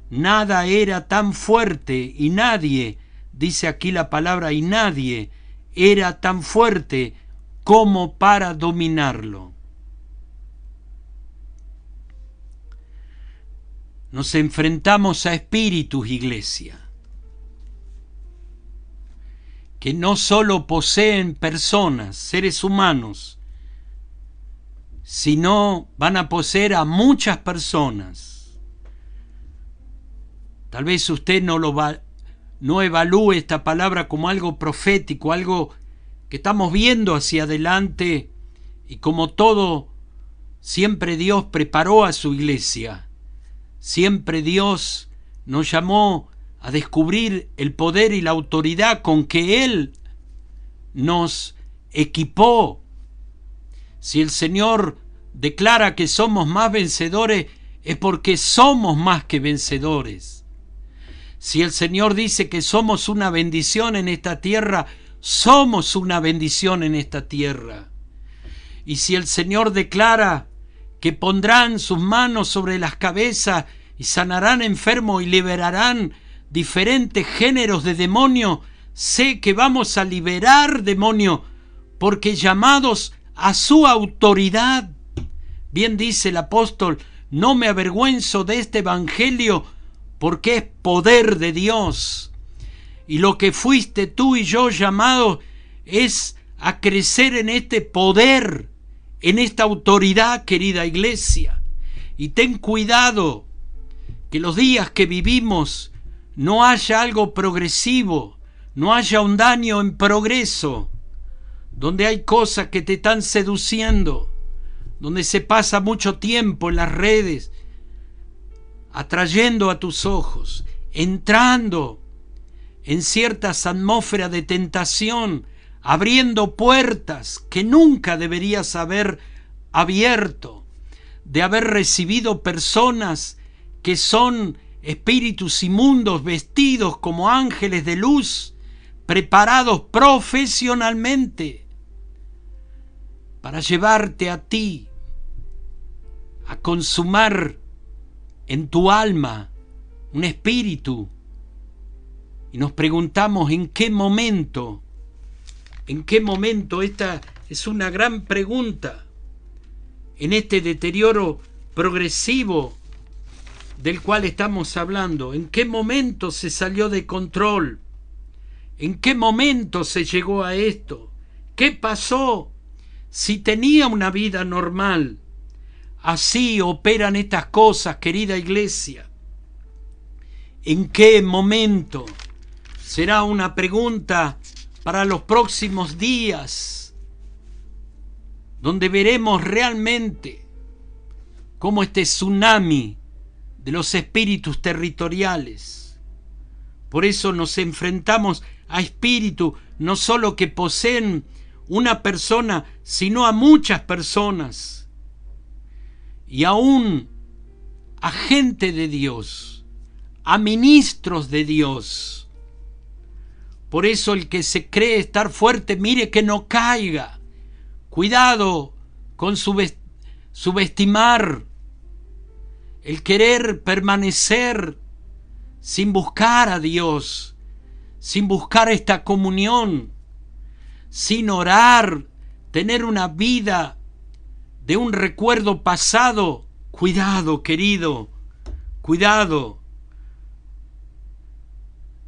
Nada era tan fuerte y nadie, dice aquí la palabra, y nadie era tan fuerte como para dominarlo. Nos enfrentamos a espíritus, iglesia, que no solo poseen personas, seres humanos, sino van a poseer a muchas personas. Tal vez usted no evalúe esta palabra como algo profético, algo que estamos viendo hacia adelante, y como todo, siempre Dios preparó a su iglesia. Siempre Dios nos llamó a descubrir el poder y la autoridad con que Él nos equipó. Si el Señor declara que somos más vencedores, es porque somos más que vencedores. Si el Señor dice que somos una bendición en esta tierra, somos una bendición en esta tierra. Y si el Señor declara que pondrán sus manos sobre las cabezas y sanarán enfermos y liberarán diferentes géneros de demonios, sé que vamos a liberar demonios, porque llamados a su autoridad. Bien dice el apóstol, no me avergüenzo de este evangelio, porque es poder de Dios. Y lo que fuiste tú y yo llamados es a crecer en este poder, en esta autoridad, querida iglesia. Y ten cuidado que los días que vivimos no haya algo progresivo, no haya un daño en progreso, donde hay cosas que te están seduciendo, donde se pasa mucho tiempo en las redes, atrayendo a tus ojos, entrando en ciertas atmósferas de tentación, abriendo puertas que nunca deberías haber abierto, de haber recibido personas que son espíritus inmundos vestidos como ángeles de luz, preparados profesionalmente para llevarte a ti a consumar en tu alma un espíritu. Y nos preguntamos en qué momento, esta es una gran pregunta, en este deterioro progresivo del cual estamos hablando, ¿en qué momento se salió de control? ¿En qué momento se llegó a esto? ¿Qué pasó? Si tenía una vida normal. Así operan estas cosas, querida iglesia. ¿En qué momento? Será una pregunta para los próximos días, donde veremos realmente cómo este tsunami de los espíritus territoriales. Por eso nos enfrentamos a espíritus no solo que poseen una persona, sino a muchas personas, y aún a gente de Dios, a ministros de Dios. Por eso el que se cree estar fuerte, mire que no caiga. Cuidado con subestimar el querer permanecer sin buscar a Dios, sin buscar esta comunión, sin orar, tener una vida de un recuerdo pasado. Cuidado, querido, cuidado.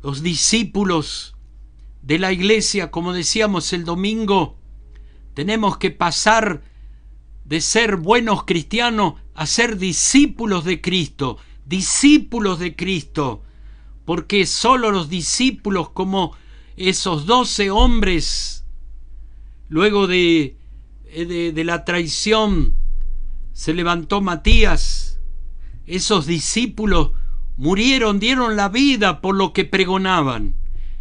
Los discípulos de la iglesia, como decíamos el domingo, tenemos que pasar de ser buenos cristianos a ser discípulos de Cristo, porque solo los discípulos, como esos 12 hombres, luego de la traición, se levantó Matías, esos discípulos murieron, dieron la vida por lo que pregonaban.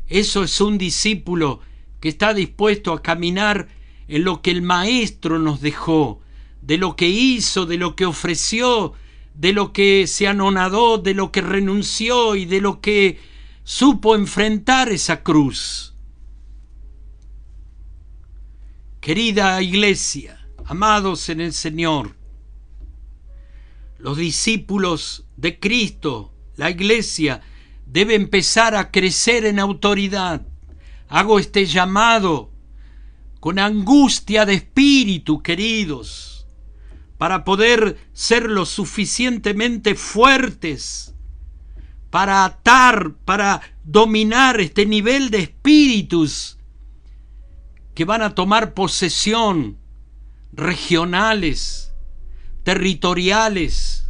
Eso es un discípulo que está dispuesto a caminar en lo que el Maestro nos dejó, de lo que hizo, de lo que ofreció, de lo que se anonadó, de lo que renunció y de lo que supo enfrentar esa cruz. Querida iglesia, amados en el Señor, los discípulos de Cristo, la iglesia, debe empezar a crecer en autoridad. Hago este llamado con angustia de espíritu, queridos, para poder ser lo suficientemente fuertes para atar, para dominar este nivel de espíritus que van a tomar posesión, regionales, territoriales,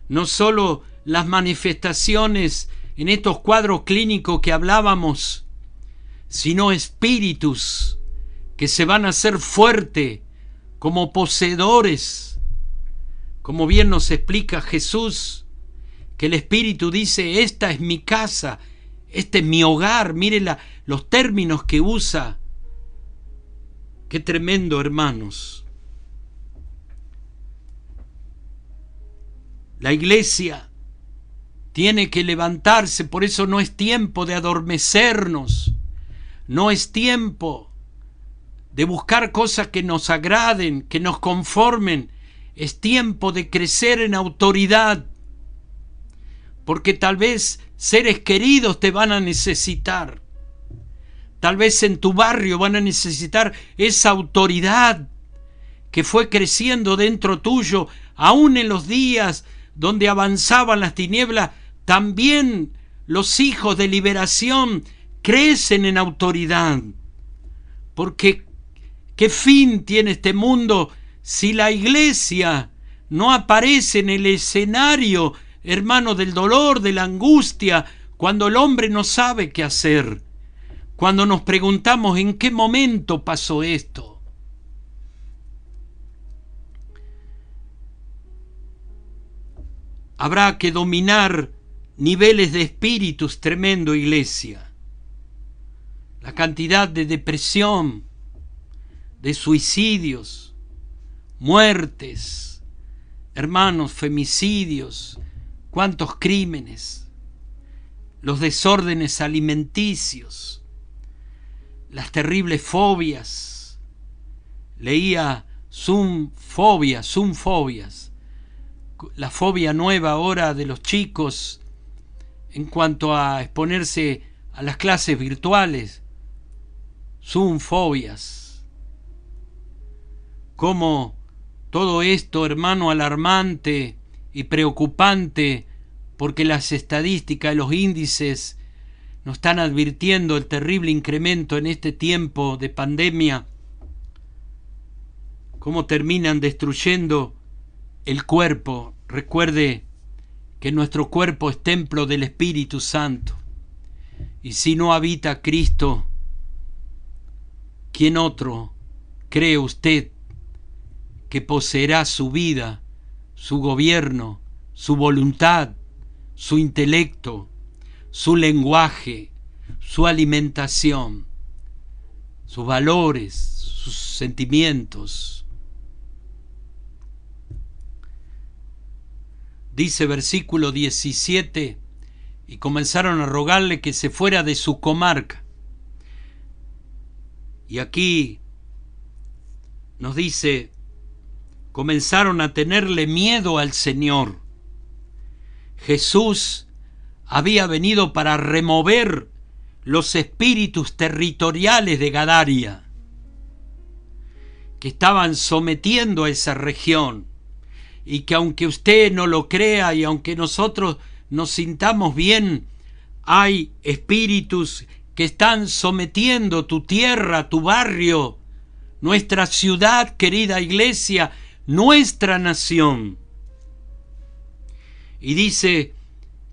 no solo las manifestaciones en estos cuadros clínicos que hablábamos, sino espíritus que se van a hacer fuertes como poseedores, como bien nos explica Jesús, que el Espíritu dice: esta es mi casa, este es mi hogar. Miren los términos que usa. Qué tremendo, hermanos. La iglesia tiene que levantarse, por eso no es tiempo de adormecernos, no es tiempo de buscar cosas que nos agraden, que nos conformen, es tiempo de crecer en autoridad, porque tal vez seres queridos te van a necesitar, tal vez en tu barrio van a necesitar esa autoridad que fue creciendo dentro tuyo, aún en los días donde avanzaban las tinieblas. También los hijos de liberación crecen en autoridad, porque ¿qué fin tiene este mundo si la iglesia no aparece en el escenario, hermano, del dolor, de la angustia, cuando el hombre no sabe qué hacer? Cuando nos preguntamos en qué momento pasó esto. Habrá que dominar niveles de espíritus tremendo, iglesia. La cantidad de depresión, de suicidios, muertes, hermanos, femicidios, cuántos crímenes, los desórdenes alimenticios, las terribles fobias. Leía zoomfobias, la fobia nueva ahora de los chicos en cuanto a exponerse a las clases virtuales, zoomfobias. Cómo todo esto, hermano, alarmante y preocupante, porque las estadísticas, los índices nos están advirtiendo el terrible incremento en este tiempo de pandemia, cómo terminan destruyendo el cuerpo. Recuerde que nuestro cuerpo es templo del Espíritu Santo, y si no habita Cristo, ¿quién otro cree usted que poseerá su vida, su gobierno, su voluntad, su intelecto, su lenguaje, su alimentación, sus valores, sus sentimientos? Dice versículo 17, y comenzaron a rogarle que se fuera de su comarca. Y aquí nos dice, comenzaron a tenerle miedo al Señor. Jesús había venido para remover los espíritus territoriales de Gadaria, que estaban sometiendo a esa región, y que aunque usted no lo crea y aunque nosotros nos sintamos bien, hay espíritus que están sometiendo tu tierra, tu barrio, nuestra ciudad, querida iglesia, nuestra nación. Y dice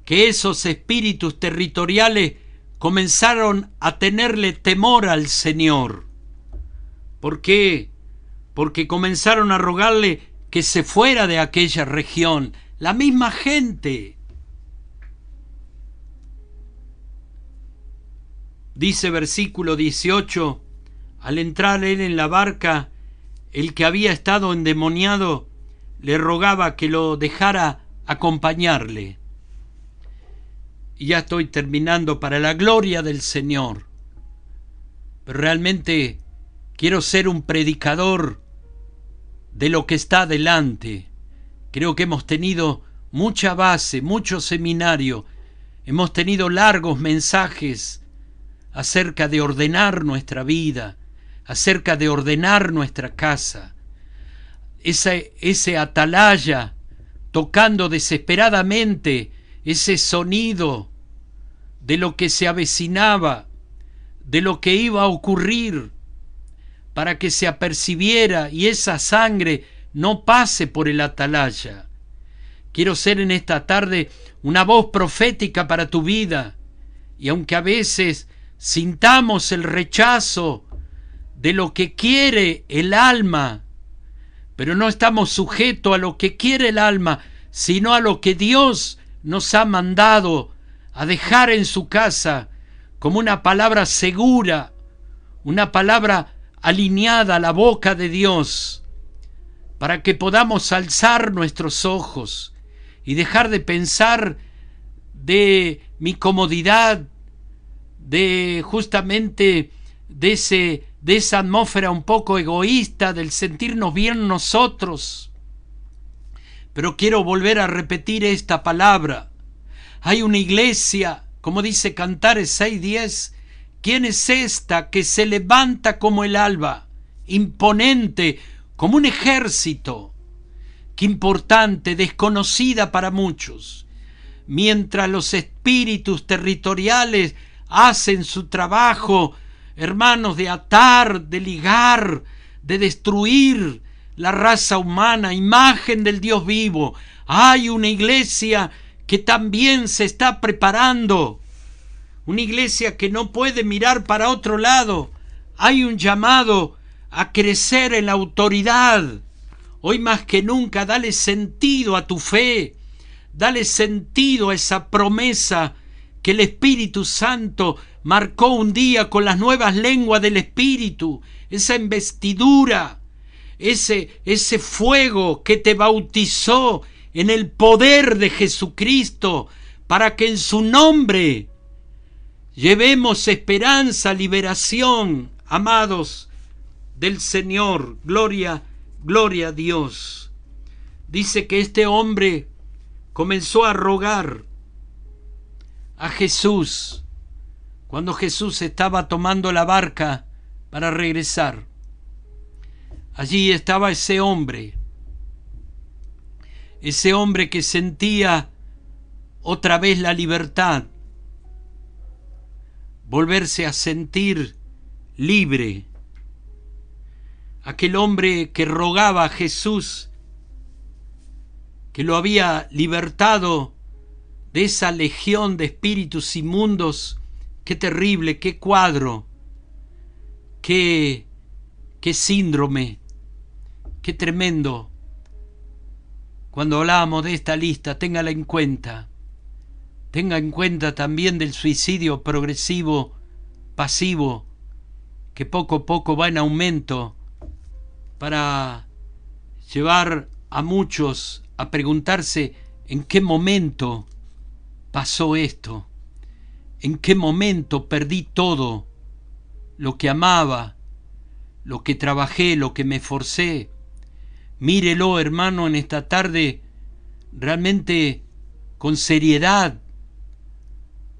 que esos espíritus territoriales comenzaron a tenerle temor al Señor. ¿Por qué? Porque comenzaron a rogarle que se fuera de aquella región. La misma gente. Dice versículo 18, al entrar él en la barca, el que había estado endemoniado le rogaba que lo dejara acompañarle. Y ya estoy terminando, para la gloria del Señor. Pero realmente quiero ser un predicador de lo que está adelante. Creo que hemos tenido mucha base, mucho seminario, hemos tenido largos mensajes acerca de ordenar nuestra vida, acerca de ordenar nuestra casa. Ese atalaya tocando desesperadamente ese sonido de lo que se avecinaba, de lo que iba a ocurrir, para que se apercibiera y esa sangre no pase por el atalaya. Quiero ser en esta tarde una voz profética para tu vida, y aunque a veces sintamos el rechazo de lo que quiere el alma, pero no estamos sujetos a lo que quiere el alma, sino a lo que Dios nos ha mandado a dejar en su casa como una palabra segura, una palabra alineada a la boca de Dios, para que podamos alzar nuestros ojos y dejar de pensar de mi comodidad, de justamente de esa atmósfera un poco egoísta, del sentirnos bien nosotros. Pero quiero volver a repetir esta palabra. Hay una iglesia, como dice Cantares 6:10, ¿quién es esta que se levanta como el alba, imponente, como un ejército? Qué importante, desconocida para muchos. Mientras los espíritus territoriales hacen su trabajo, hermanos, de atar, de ligar, de destruir la raza humana, imagen del Dios vivo, hay una iglesia que también se está preparando, una iglesia que no puede mirar para otro lado. Hay un llamado a crecer en la autoridad. Hoy más que nunca, dale sentido a tu fe, Dale sentido a esa promesa que el Espíritu Santo marcó un día con las nuevas lenguas del Espíritu, esa investidura, ese fuego que te bautizó en el poder de Jesucristo, para que en su nombre llevemos esperanza, liberación, amados del Señor. Gloria, gloria a Dios. Dice que este hombre comenzó a rogar a Jesús cuando Jesús estaba tomando la barca para regresar. Allí estaba ese hombre que sentía otra vez la libertad, volverse a sentir libre. Aquel hombre que rogaba a Jesús, que lo había libertado de esa legión de espíritus inmundos. Qué terrible, qué cuadro, qué síndrome, qué tremendo. Cuando hablábamos de esta lista, téngala en cuenta. Tenga en cuenta también del suicidio progresivo, pasivo, que poco a poco va en aumento, para llevar a muchos a preguntarse en qué momento pasó esto, en qué momento perdí todo lo que amaba, lo que trabajé, lo que me esforcé. Mírelo, hermano, en esta tarde realmente con seriedad,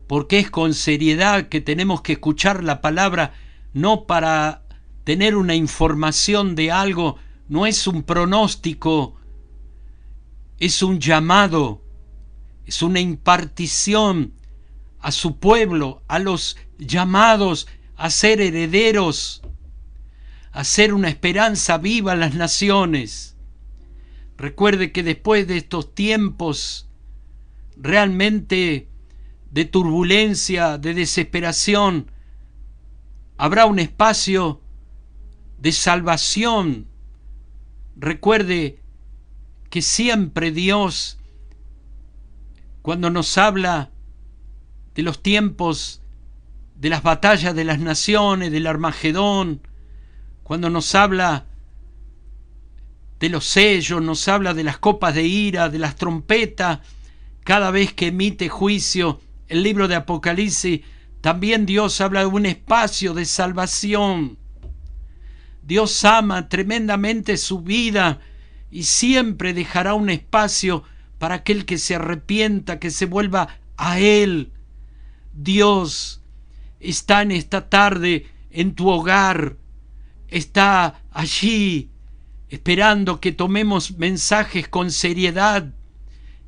porque es con seriedad que tenemos que escuchar la palabra, no para tener una información de algo, no es un pronóstico, es un llamado, es una impartición a su pueblo, a los llamados a ser herederos, a ser una esperanza viva en las naciones. Recuerde que después de estos tiempos realmente de turbulencia, de desesperación, habrá un espacio de salvación. Recuerde que siempre Dios, cuando nos habla de los tiempos de las batallas de las naciones, del Armagedón, cuando nos habla de los sellos, nos habla de las copas de ira, de las trompetas, cada vez que emite juicio el libro de Apocalipsis, también Dios habla de un espacio de salvación. Dios ama tremendamente su vida y siempre dejará un espacio para aquel que se arrepienta, que se vuelva a Él. Dios está en esta tarde en tu hogar, está allí esperando que tomemos mensajes con seriedad,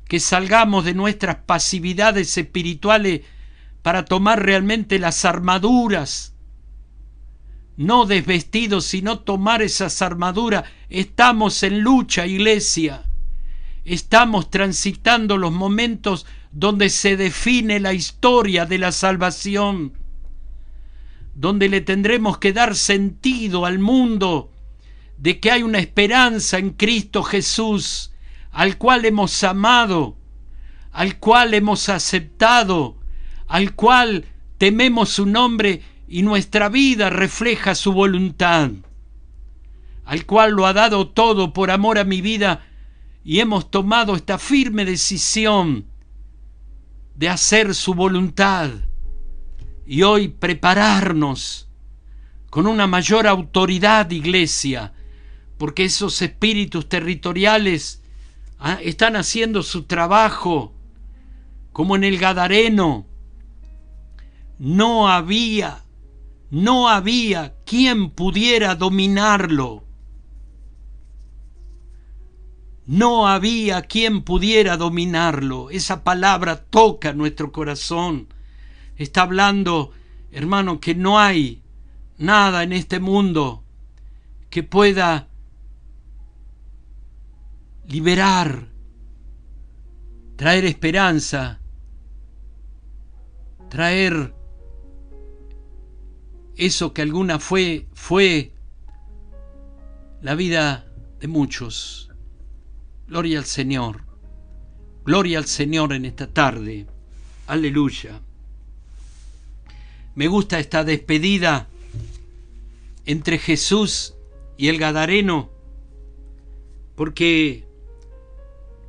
que salgamos de nuestras pasividades espirituales para tomar realmente las armaduras, no desvestidos, sino tomar esas armaduras. Estamos en lucha, iglesia. Estamos transitando los momentos donde se define la historia de la salvación, donde le tendremos que dar sentido al mundo de que hay una esperanza en Cristo Jesús, al cual hemos amado, al cual hemos aceptado, al cual tememos su nombre y nuestra vida refleja su voluntad, al cual lo ha dado todo por amor a mi vida, y hemos tomado esta firme decisión de hacer su voluntad y hoy prepararnos con una mayor autoridad, iglesia, porque esos espíritus territoriales están haciendo su trabajo, como en el Gadareno. No había quien pudiera dominarlo. No había quien pudiera dominarlo. Esa palabra toca nuestro corazón. Está hablando, hermano, que no hay nada en este mundo que pueda liberar, traer esperanza, traer eso que alguna fue la vida de muchos. Gloria al Señor. Gloria al Señor en esta tarde. Aleluya. Me gusta esta despedida entre Jesús y el Gadareno, porque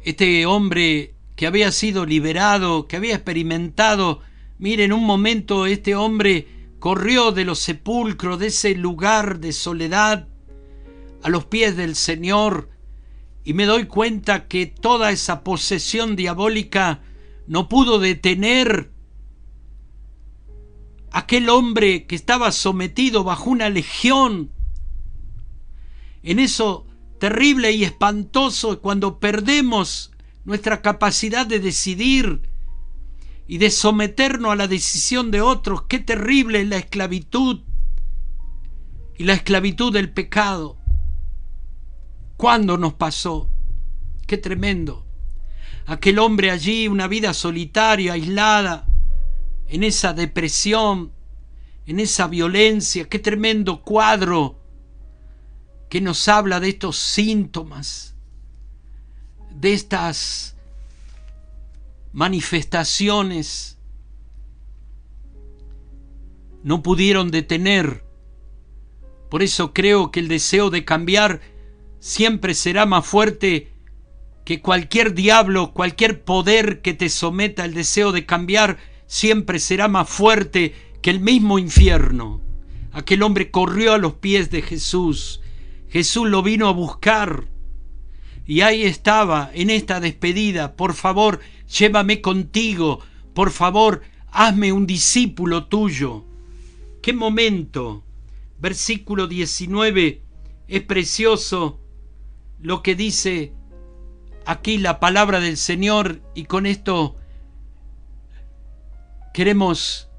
este hombre que había sido liberado, que había experimentado, miren, en un momento este hombre corrió de los sepulcros, de ese lugar de soledad, a los pies del Señor, y me doy cuenta que toda esa posesión diabólica no pudo detener a aquel hombre que estaba sometido bajo una legión. En eso terrible y espantoso, cuando perdemos nuestra capacidad de decidir y de someternos a la decisión de otros, qué terrible es la esclavitud y la esclavitud del pecado. ¿Cuándo nos pasó? Qué tremendo. Aquel hombre allí, una vida solitaria, aislada, en esa depresión, en esa violencia, qué tremendo cuadro que nos habla de estos síntomas, de estas manifestaciones. No pudieron detener. Por eso creo que el deseo de cambiar siempre será más fuerte que cualquier diablo, cualquier poder que te someta. El deseo de cambiar siempre será más fuerte que el mismo infierno. Aquel hombre corrió a los pies de Jesús. Jesús lo vino a buscar. Y ahí estaba, en esta despedida: por favor, llévame contigo. Por favor, hazme un discípulo tuyo. ¡Qué momento! Versículo 19, es precioso lo que dice aquí la palabra del Señor, y con esto queremos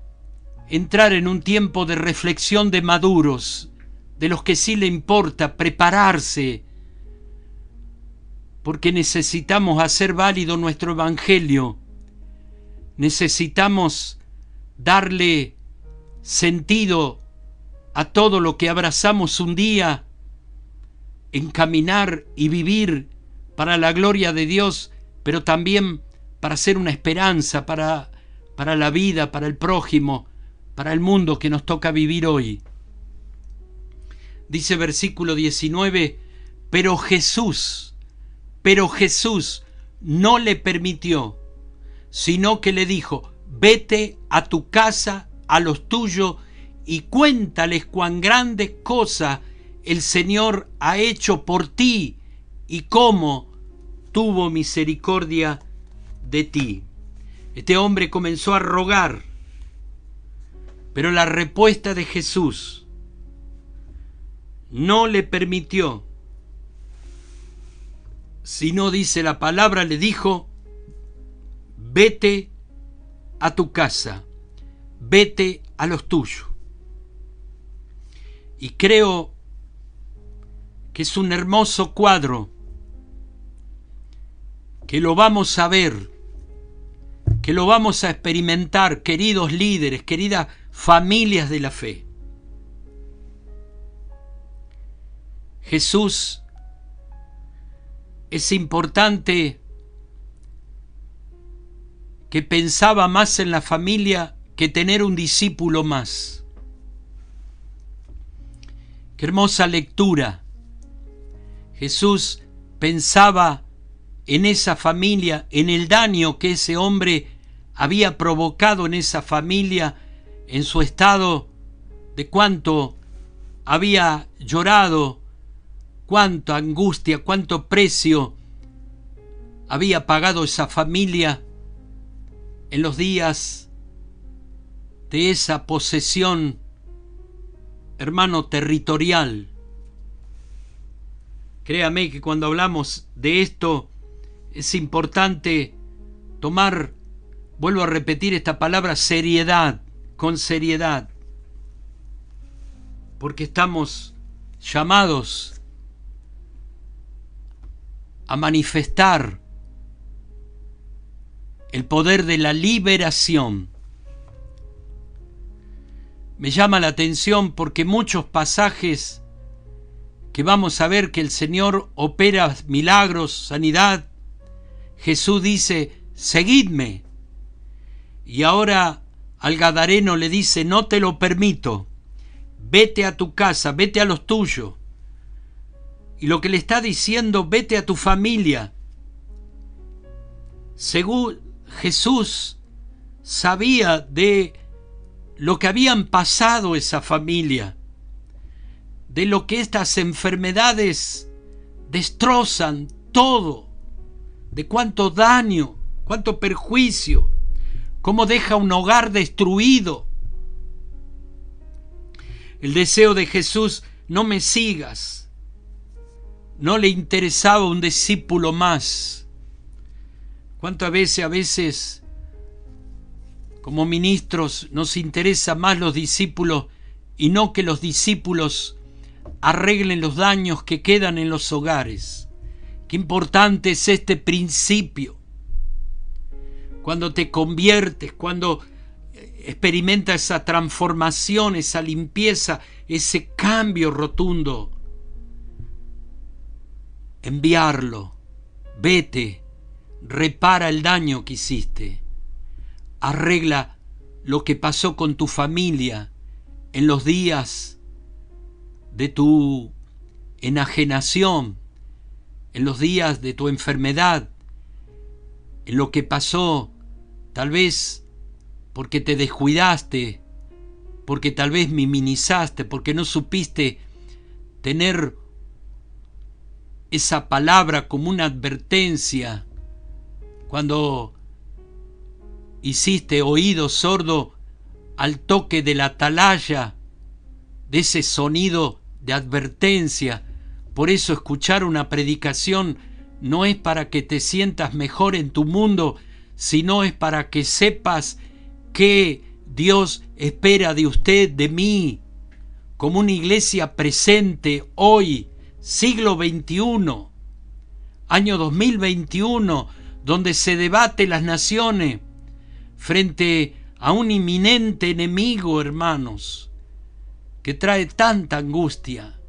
entrar en un tiempo de reflexión de maduros, de los que sí le importa prepararse, porque necesitamos hacer válido nuestro evangelio, necesitamos darle sentido a todo lo que abrazamos un día, encaminar y vivir para la gloria de Dios, pero también para ser una esperanza para la vida, para el prójimo, para el mundo que nos toca vivir hoy. Dice versículo 19, pero Jesús no le permitió, sino que le dijo: vete a tu casa, a los tuyos, y cuéntales cuán grande cosa el Señor ha hecho por ti y cómo tuvo misericordia de ti. Este hombre comenzó a rogar, pero la respuesta de Jesús no le permitió, sino, dice la palabra, le dijo: vete a tu casa, vete a los tuyos. Y creo que es un hermoso cuadro, que lo vamos a ver, que lo vamos a experimentar, queridos líderes, queridas familias de la fe. Jesús, es importante que pensaba más en la familia que tener un discípulo más. Qué hermosa lectura. Jesús pensaba en esa familia, en el daño que ese hombre había provocado en esa familia, en su estado de cuánto había llorado, cuánta angustia, cuánto precio había pagado esa familia en los días de esa posesión, hermano, territorial. Créame que cuando hablamos de esto es importante tomar, vuelvo a repetir esta palabra, seriedad, con seriedad, porque estamos llamados a manifestar el poder de la liberación. Me llama la atención porque muchos pasajes que vamos a ver que el Señor opera milagros, sanidad, Jesús dice, seguidme. Y ahora al gadareno le dice, no te lo permito, vete a tu casa, vete a los tuyos. Y lo que le está diciendo, vete a tu familia. Según Jesús sabía de lo que habían pasado esa familia, de lo que estas enfermedades destrozan todo, de cuánto daño, cuánto perjuicio, cómo deja un hogar destruido. El deseo de Jesús, no me sigas. No le interesaba un discípulo más. ¿Cuántas veces, como ministros, nos interesa más los discípulos y no que los discípulos arreglen los daños que quedan en los hogares? Qué importante es este principio. Cuando te conviertes, cuando experimentas esa transformación, esa limpieza, ese cambio rotundo, enviarlo, vete, repara el daño que hiciste, arregla lo que pasó con tu familia en los días de tu enajenación, en los días de tu enfermedad, en lo que pasó tal vez porque te descuidaste, porque tal vez minimizaste, porque no supiste tener esa palabra como una advertencia, cuando hiciste oído sordo al toque de la atalaya, de ese sonido de advertencia. Por eso escuchar una predicación no es para que te sientas mejor en tu mundo, sino es para que sepas que Dios espera de usted, de mí, como una iglesia presente hoy, siglo XXI, año 2021, donde se debate las naciones frente a un inminente enemigo, hermanos, que trae tanta angustia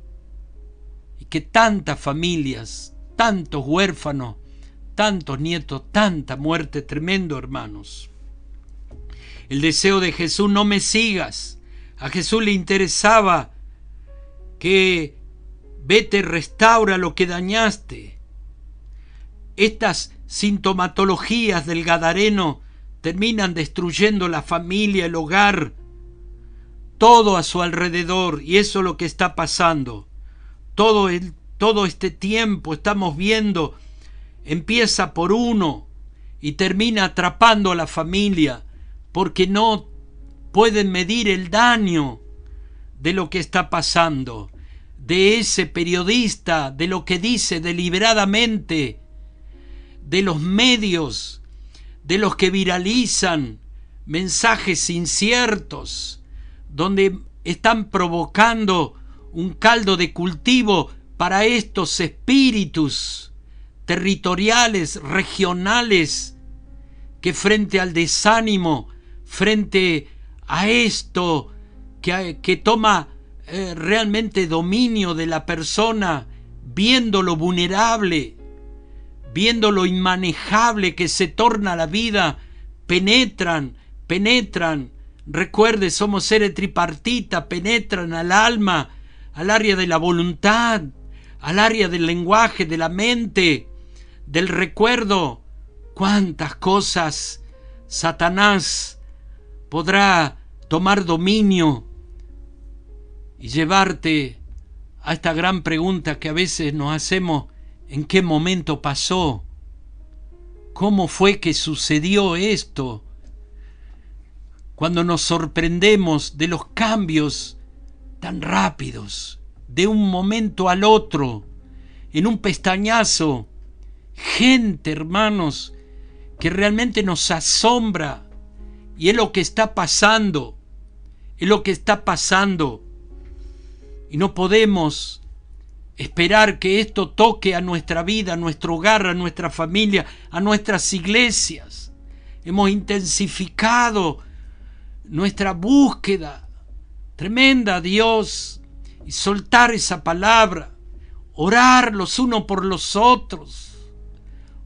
y que tantas familias, tantos huérfanos, tantos nietos, tanta muerte, tremendo, hermanos. El deseo de Jesús, no me sigas. A Jesús le interesaba que vete, restaura lo que dañaste. Estas sintomatologías del gadareno terminan destruyendo la familia, el hogar, todo a su alrededor, y eso es lo que está pasando. Todo este tiempo estamos viendo, empieza por uno y termina atrapando a la familia, porque no pueden medir el daño de lo que está pasando, de ese periodista, de lo que dice deliberadamente, de los medios, de los que viralizan mensajes inciertos, donde están provocando un caldo de cultivo para estos espíritus territoriales, regionales, que frente al desánimo, frente a esto que toma realmente dominio de la persona, viendo lo vulnerable, viendo lo inmanejable que se torna la vida, penetran. Recuerde, somos seres tripartita, penetran al alma, al área de la voluntad, al área del lenguaje, de la mente, del recuerdo. ¿Cuántas cosas Satanás podrá tomar dominio y llevarte a esta gran pregunta que a veces nos hacemos? ¿En qué momento pasó? ¿Cómo fue que sucedió esto? Cuando nos sorprendemos de los cambios tan rápidos, de un momento al otro, en un pestañazo, gente, hermanos, que realmente nos asombra, y es lo que está pasando, y no podemos esperar que esto toque a nuestra vida, a nuestro hogar, a nuestra familia, a nuestras iglesias. Hemos intensificado nuestra búsqueda tremenda a Dios y soltar esa palabra, orar los unos por los otros,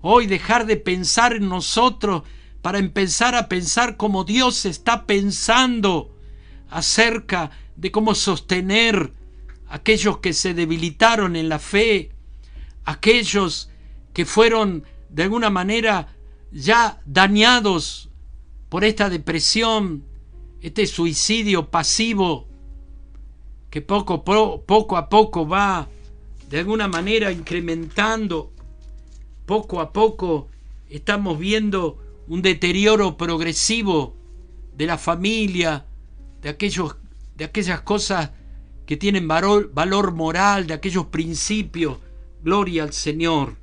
hoy dejar de pensar en nosotros para empezar a pensar como Dios está pensando acerca de cómo sostener a aquellos que se debilitaron en la fe, aquellos que fueron de alguna manera ya dañados por esta depresión, este suicidio pasivo que poco a poco va de alguna manera incrementando. Poco a poco estamos viendo un deterioro progresivo de la familia, de aquellas cosas que tienen valor moral, de aquellos principios. Gloria al Señor.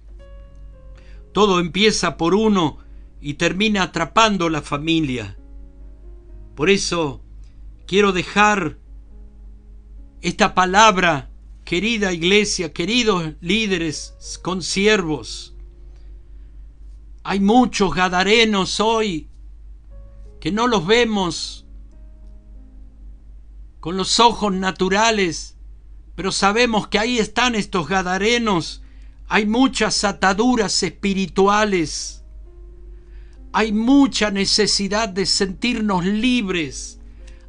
Todo empieza por uno y termina atrapando la familia. Por eso quiero dejar esta palabra, querida iglesia, queridos líderes, consiervos. Hay muchos gadarenos hoy que no los vemos con los ojos naturales, pero sabemos que ahí están estos gadarenos. Hay muchas ataduras espirituales. Hay mucha necesidad de sentirnos libres.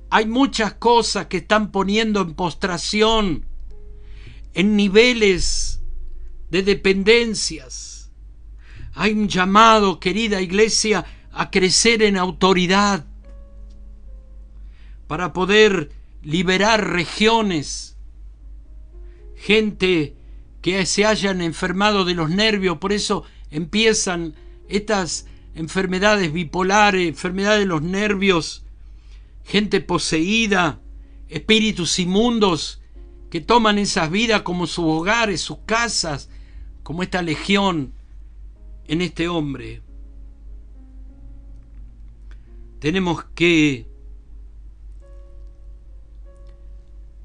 Hay muchas cosas que están poniendo en postración, en niveles de dependencias. Hay un llamado, querida iglesia, a crecer en autoridad para poder liberar regiones, gente que se hayan enfermado de los nervios. Por eso empiezan estas enfermedades bipolares, enfermedades de los nervios, gente poseída, espíritus inmundos que toman esas vidas como sus hogares, sus casas, como esta legión en este hombre. Tenemos que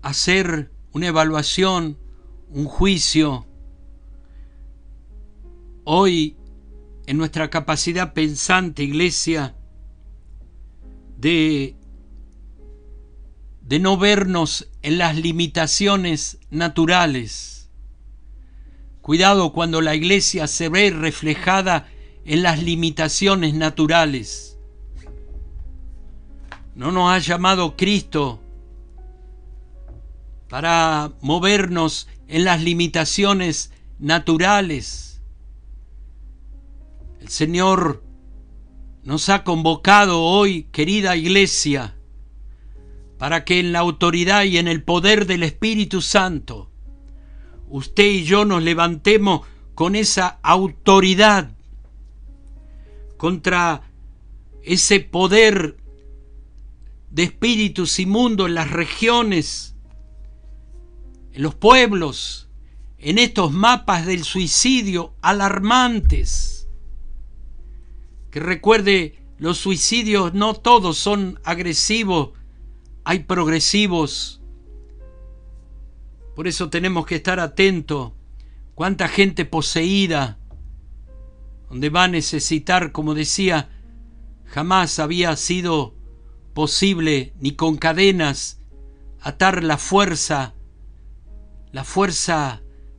hacer una evaluación, un juicio. Hoy, en nuestra capacidad pensante, iglesia, de no vernos en las limitaciones naturales. Cuidado cuando la iglesia se ve reflejada en las limitaciones naturales. No nos ha llamado Cristo para movernos en las limitaciones naturales. El Señor nos ha convocado hoy, querida iglesia, para que en la autoridad y en el poder del Espíritu Santo, usted y yo nos levantemos con esa autoridad contra ese poder de espíritus inmundos en las regiones, en los pueblos, en estos mapas del suicidio alarmantes. Que recuerde, los suicidios no todos son agresivos, hay progresivos. Por eso tenemos que estar atentos. Cuánta gente poseída, donde va a necesitar, como decía, jamás había sido posible ni con cadenas atar la fuerza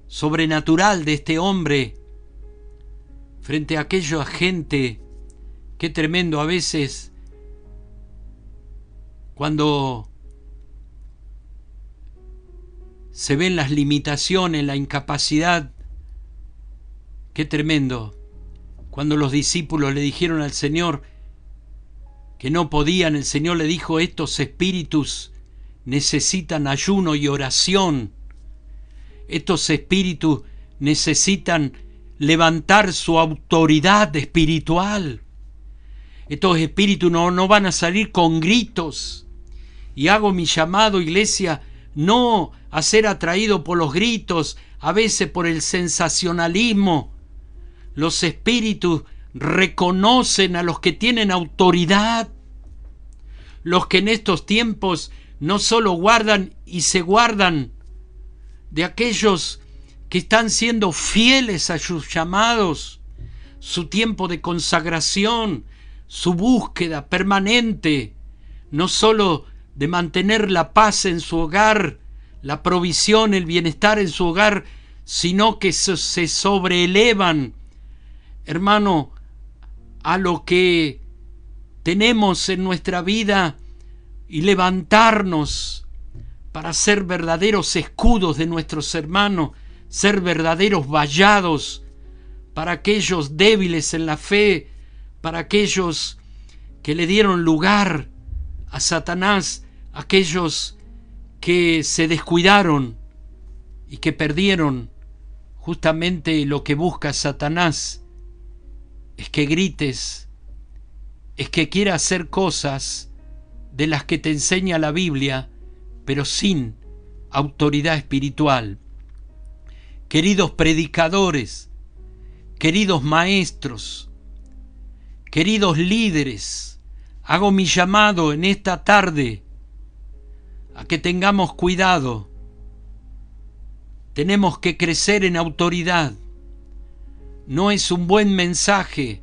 sobrenatural de este hombre frente a aquella gente. Qué tremendo a veces cuando se ven las limitaciones, la incapacidad. Qué tremendo cuando los discípulos le dijeron al Señor que no podían. El Señor le dijo: estos espíritus necesitan ayuno y oración. Estos espíritus necesitan levantar su autoridad espiritual. Estos espíritus no van a salir con gritos. Y hago mi llamado, iglesia, no a ser atraído por los gritos, a veces por el sensacionalismo. Los espíritus reconocen a los que tienen autoridad, los que en estos tiempos no solo guardan y se guardan de aquellos que están siendo fieles a sus llamados, su tiempo de consagración, su búsqueda permanente, no solo de mantener la paz en su hogar, la provisión, el bienestar en su hogar, sino que se sobreelevan hermano, a lo que tenemos en nuestra vida y levantarnos para ser verdaderos escudos de nuestros hermanos, ser verdaderos vallados para aquellos débiles en la fe, para aquellos que le dieron lugar a Satanás, aquellos que se descuidaron y que perdieron justamente lo que busca Satanás, es que grites, es que quiera hacer cosas de las que te enseña la Biblia, pero sin autoridad espiritual. Queridos predicadores, queridos maestros, queridos líderes, hago mi llamado en esta tarde a que tengamos cuidado. Tenemos que crecer en autoridad. No es un buen mensaje,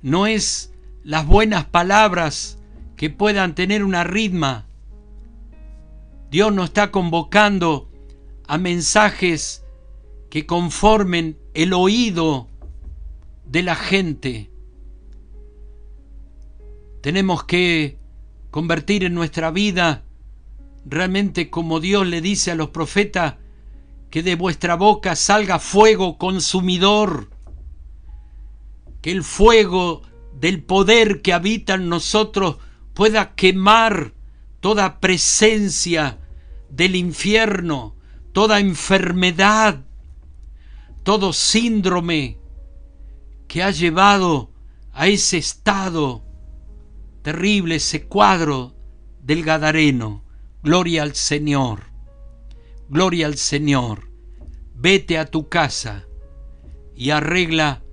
no es las buenas palabras que puedan tener una ritma. Dios nos está convocando a mensajes que conformen el oído de la gente. Tenemos que convertir en nuestra vida realmente como Dios le dice a los profetas, que de vuestra boca salga fuego consumidor, que el fuego del poder que habita en nosotros pueda quemar toda presencia del infierno, toda enfermedad, todo síndrome que ha llevado a ese estado terrible, ese cuadro del Gadareno. Gloria al Señor, gloria al Señor. Vete a tu casa y arregla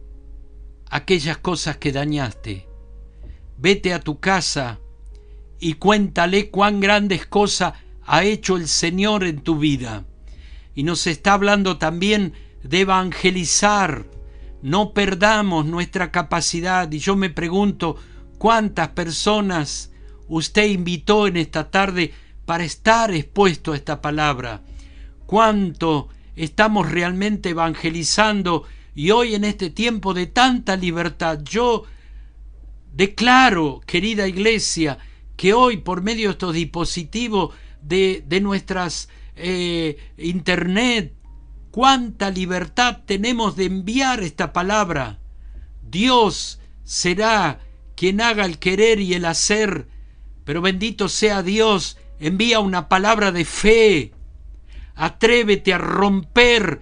aquellas cosas que dañaste. Vete a tu casa y cuéntale cuán grandes cosas ha hecho el Señor en tu vida. Y nos está hablando también de evangelizar. No perdamos nuestra capacidad. Y yo me pregunto, ¿cuántas personas usted invitó en esta tarde para estar expuesto a esta palabra? ¿Cuánto estamos realmente evangelizando? Y hoy en este tiempo de tanta libertad, yo declaro, querida iglesia, que hoy por medio de estos dispositivos de nuestras internet, cuánta libertad tenemos de enviar esta palabra. Dios será quien haga el querer y el hacer, pero bendito sea Dios, envía una palabra de fe. Atrévete a romper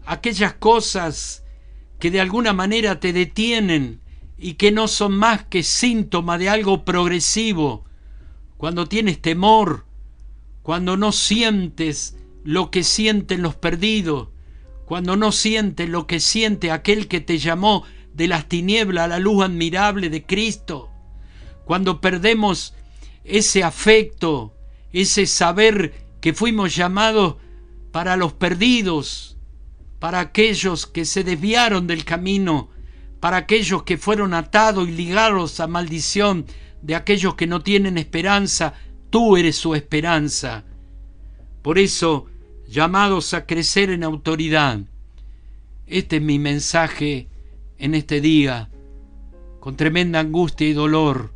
aquellas cosas que de alguna manera te detienen y que no son más que síntoma de algo progresivo. Cuando tienes temor, cuando no sientes lo que sienten los perdidos, cuando no sientes lo que siente aquel que te llamó de las tinieblas a la luz admirable de Cristo, cuando perdemos ese afecto, ese saber que fuimos llamados para los perdidos, para aquellos que se desviaron del camino, para aquellos que fueron atados y ligados a maldición, de aquellos que no tienen esperanza. Tú eres su esperanza. Por eso, llamados a crecer en autoridad. Este es mi mensaje en este día, con tremenda angustia y dolor,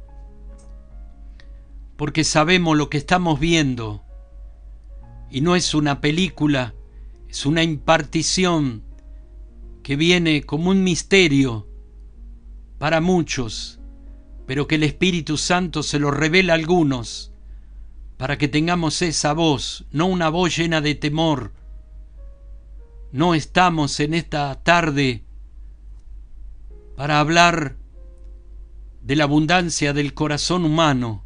porque sabemos lo que estamos viendo, y no es una película, es una impartición que viene como un misterio para muchos, pero que el Espíritu Santo se lo revela a algunos, para que tengamos esa voz, no una voz llena de temor. No estamos en esta tarde para hablar de la abundancia del corazón humano.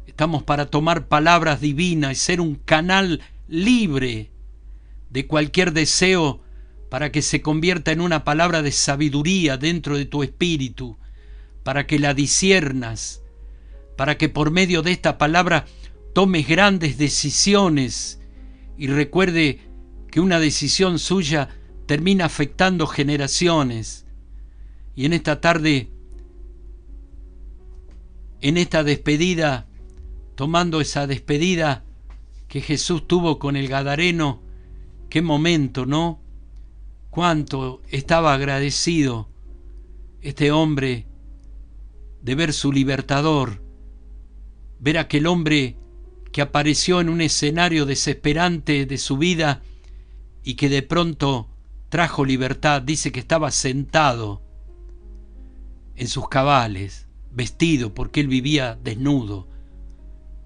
Estamos para tomar palabras divinas y ser un canal libre de cualquier deseo para que se convierta en una palabra de sabiduría dentro de tu espíritu, para que la disciernas, para que por medio de esta palabra tomes grandes decisiones y recuerde que una decisión suya termina afectando generaciones. Y en esta tarde, en esta despedida, tomando esa despedida que Jesús tuvo con el Gadareno, qué momento, ¿no? Cuánto estaba agradecido este hombre, de ver su libertador, ver aquel hombre que apareció en un escenario desesperante de su vida y que de pronto trajo libertad. Dice que estaba sentado en sus cabales, vestido, porque él vivía desnudo.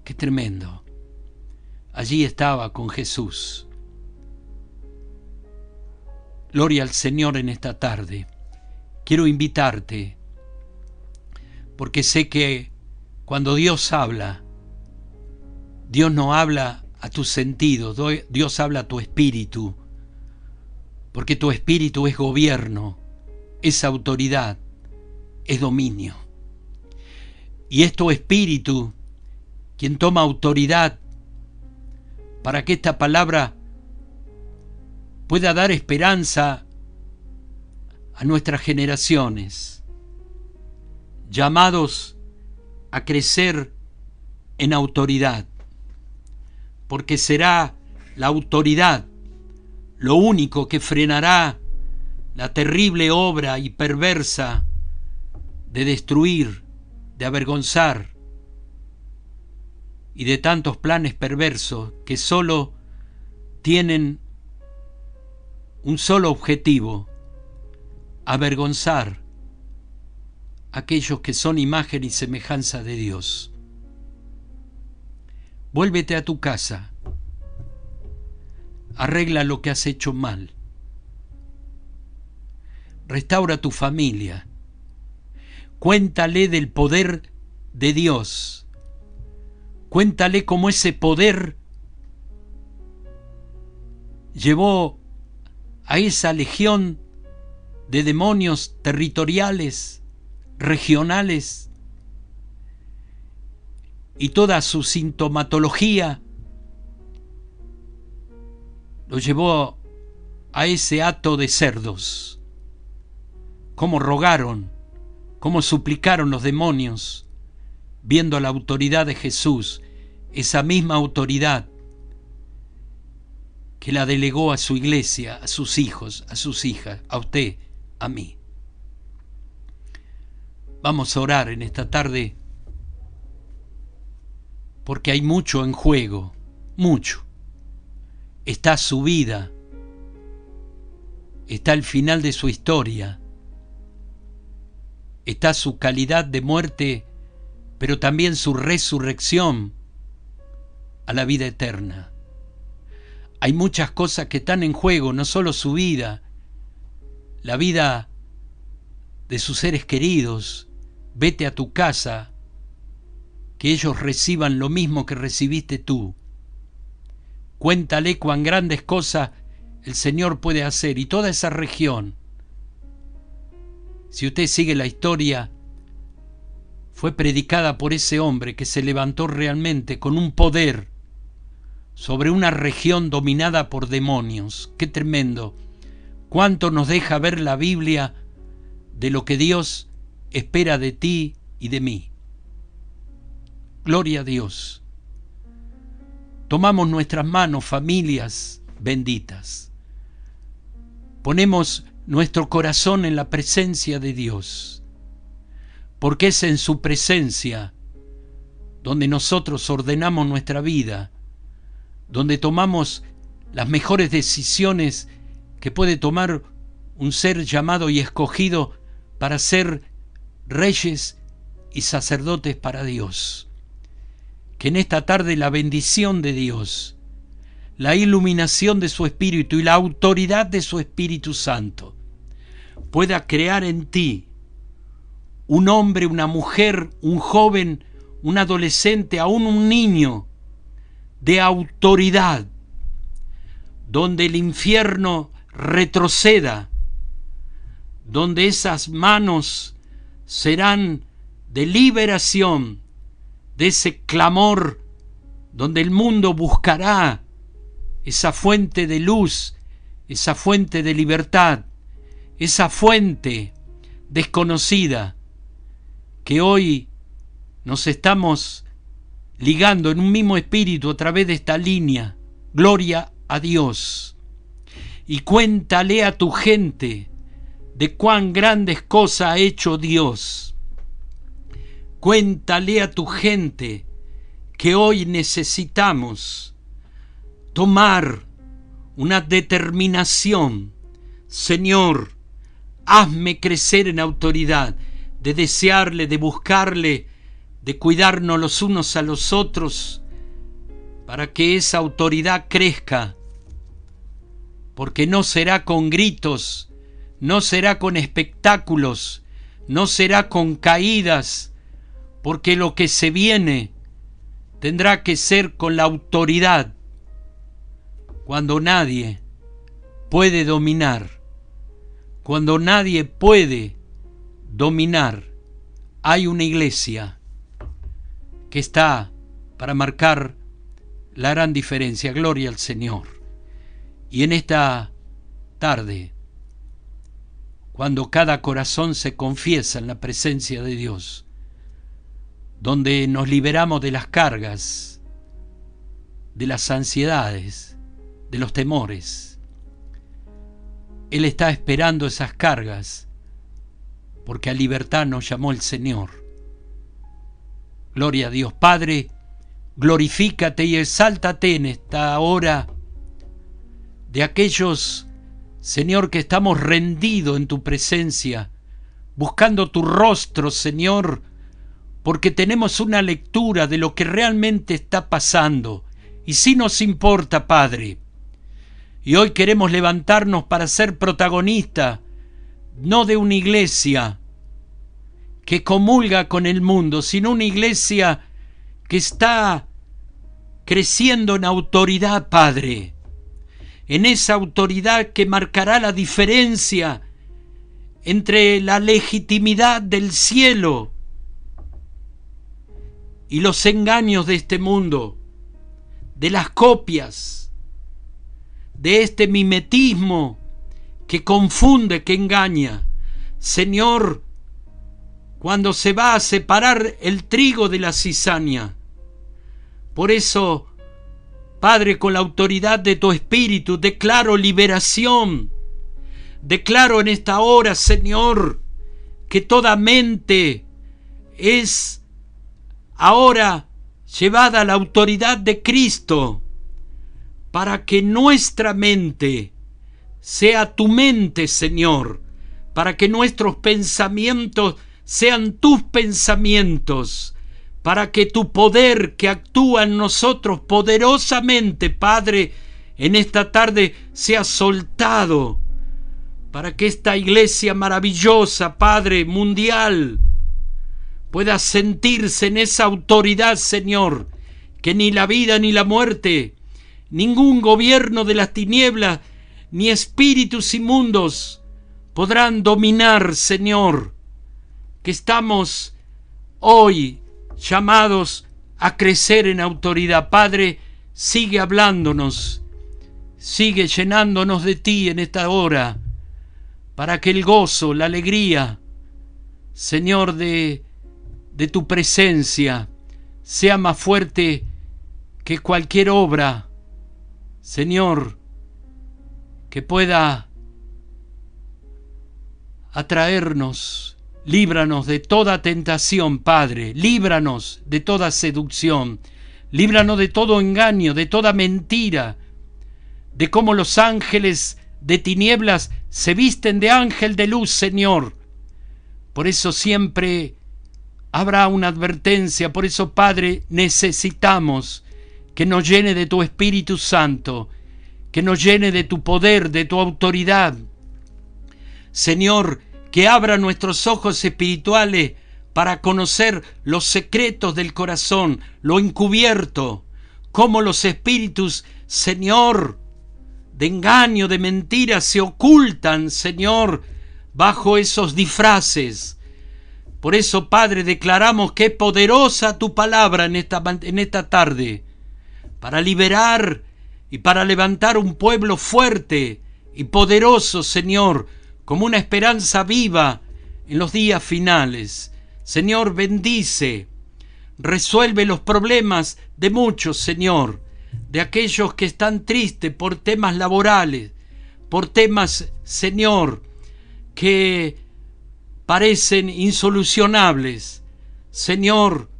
¡Qué tremendo! Allí estaba con Jesús. Gloria al Señor en esta tarde. Quiero invitarte, porque sé que cuando Dios habla, Dios no habla a tus sentidos, Dios habla a tu espíritu, porque tu espíritu es gobierno, es autoridad, es dominio. Y es tu espíritu quien toma autoridad para que esta palabra pueda dar esperanza a nuestras generaciones, llamados a crecer en autoridad, porque será la autoridad lo único que frenará la terrible obra y perversa de destruir, de avergonzar y de tantos planes perversos que solo tienen un solo objetivo: avergonzar a aquellos que son imagen y semejanza de Dios. Vuélvete a tu casa, arregla lo que has hecho mal, restaura tu familia, cuéntale del poder de Dios, cuéntale cómo ese poder llevó a esa legión de demonios territoriales, regionales, y toda su sintomatología lo llevó a ese hato de cerdos. Cómo rogaron, cómo suplicaron los demonios, viendo la autoridad de Jesús, esa misma autoridad que la delegó a su iglesia, a sus hijos, a sus hijas, a usted, a mí. Vamos a orar en esta tarde, porque hay mucho en juego, mucho. Está su vida, está el final de su historia, está su calidad de muerte, pero también su resurrección a la vida eterna. Hay muchas cosas que están en juego, no solo su vida, la vida de sus seres queridos. Vete a tu casa, que ellos reciban lo mismo que recibiste tú. Cuéntale cuán grandes cosas el Señor puede hacer, y toda esa región, si usted sigue la historia, fue predicada por ese hombre que se levantó realmente con un poder sobre una región dominada por demonios. ¡Qué tremendo! ¿Cuánto nos deja ver la Biblia de lo que Dios espera de ti y de mí? Gloria a Dios. Tomamos nuestras manos, familias benditas. Ponemos nuestro corazón en la presencia de Dios, porque es en su presencia donde nosotros ordenamos nuestra vida, donde tomamos las mejores decisiones que puede tomar un ser llamado y escogido para ser reyes y sacerdotes para Dios. Que en esta tarde la bendición de Dios, la iluminación de su Espíritu y la autoridad de su Espíritu Santo pueda crear en ti un hombre, una mujer, un joven, un adolescente, aún un niño de autoridad, donde el infierno retroceda, donde esas manos serán de liberación de ese clamor, donde el mundo buscará esa fuente de luz, esa fuente de libertad, esa fuente desconocida que hoy nos estamos ligando en un mismo espíritu a través de esta línea. Gloria a Dios. Y cuéntale a tu gente de cuán grandes cosas ha hecho Dios. Cuéntale a tu gente que hoy necesitamos tomar una determinación. Señor, hazme crecer en autoridad, de desearle, de buscarle, de cuidarnos los unos a los otros, para que esa autoridad crezca, porque no será con gritos, no será con espectáculos, no será con caídas, porque lo que se viene tendrá que ser con la autoridad, cuando nadie puede dominar. Cuando nadie puede dominar, hay una iglesia que está para marcar la gran diferencia. Gloria al Señor. Y en esta tarde, cuando cada corazón se confiesa en la presencia de Dios, donde nos liberamos de las cargas, de las ansiedades, de los temores, Él está esperando esas cargas, porque a libertad nos llamó el Señor. Gloria a Dios. Padre, glorifícate y exáltate en esta hora de aquellos, Señor, que estamos rendidos en tu presencia, buscando tu rostro, Señor, porque tenemos una lectura de lo que realmente está pasando, y sí nos importa, Padre. Y hoy queremos levantarnos para ser protagonistas, no de una iglesia que comulga con el mundo, sino una iglesia que está creciendo en autoridad, Padre. En esa autoridad que marcará la diferencia entre la legitimidad del cielo y los engaños de este mundo, de las copias, de este mimetismo que confunde, que engaña. Señor, cuando se va a separar el trigo de la cizaña. Por eso, Padre, con la autoridad de tu Espíritu, declaro liberación. Declaro en esta hora, Señor, que toda mente es ahora llevada a la autoridad de Cristo, para que nuestra mente sea tu mente, Señor, para que nuestros pensamientos sean tus pensamientos, para que tu poder que actúa en nosotros poderosamente, Padre, en esta tarde sea soltado, para que esta iglesia maravillosa, Padre, mundial, pueda sentirse en esa autoridad, Señor, que ni la vida ni la muerte, ningún gobierno de las tinieblas, ni espíritus inmundos podrán dominar, Señor, que estamos hoy llamados a crecer en autoridad. Padre, sigue hablándonos, sigue llenándonos de ti en esta hora, para que el gozo, la alegría, Señor, de tu presencia sea más fuerte que cualquier obra, Señor, que pueda atraernos. Líbranos de toda tentación, Padre. Líbranos de toda seducción. Líbranos de todo engaño, de toda mentira, de cómo los ángeles de tinieblas se visten de ángel de luz, Señor. Por eso siempre habrá una advertencia. Por eso, Padre, necesitamos que nos llene de tu Espíritu Santo, que nos llene de tu poder, de tu autoridad. Señor, que abra nuestros ojos espirituales para conocer los secretos del corazón, lo encubierto, cómo los espíritus, Señor, de engaño, de mentira, se ocultan, Señor, bajo esos disfraces. Por eso, Padre, declaramos que es poderosa tu palabra en esta tarde, para liberar y para levantar un pueblo fuerte y poderoso, Señor, como una esperanza viva en los días finales. Señor, bendice, resuelve los problemas de muchos, Señor, de aquellos que están tristes por temas laborales, por temas, Señor, que parecen insolucionables. Señor,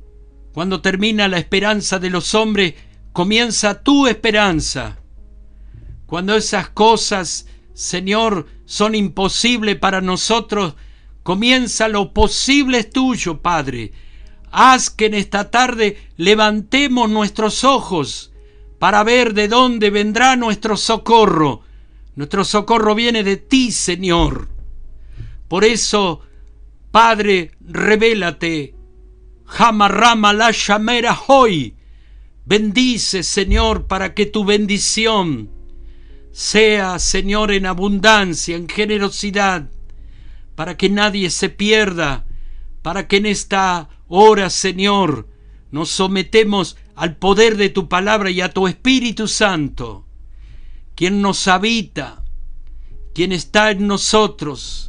cuando termina la esperanza de los hombres, comienza tu esperanza. Cuando esas cosas, Señor, son imposibles para nosotros, comienza lo posible es tuyo, Padre. Haz que en esta tarde levantemos nuestros ojos para ver de dónde vendrá nuestro socorro. Nuestro socorro viene de ti, Señor. Por eso, Padre, revélate. Jamarrama la llamera hoy. Bendice, Señor, para que tu bendición sea, Señor, en abundancia, en generosidad, para que nadie se pierda, para que en esta hora, Señor, nos sometemos al poder de tu palabra y a tu Espíritu Santo, quien nos habita, quien está en nosotros.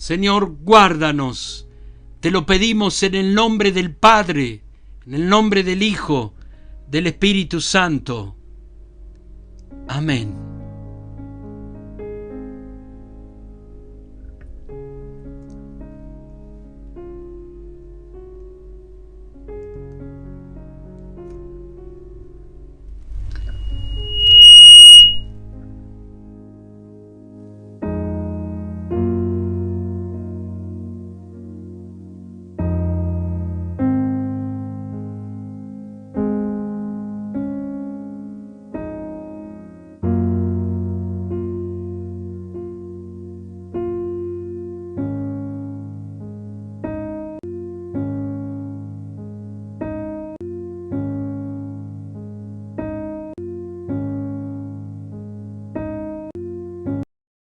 Señor, guárdanos. Te lo pedimos en el nombre del Padre, en el nombre del Hijo, del Espíritu Santo. Amén.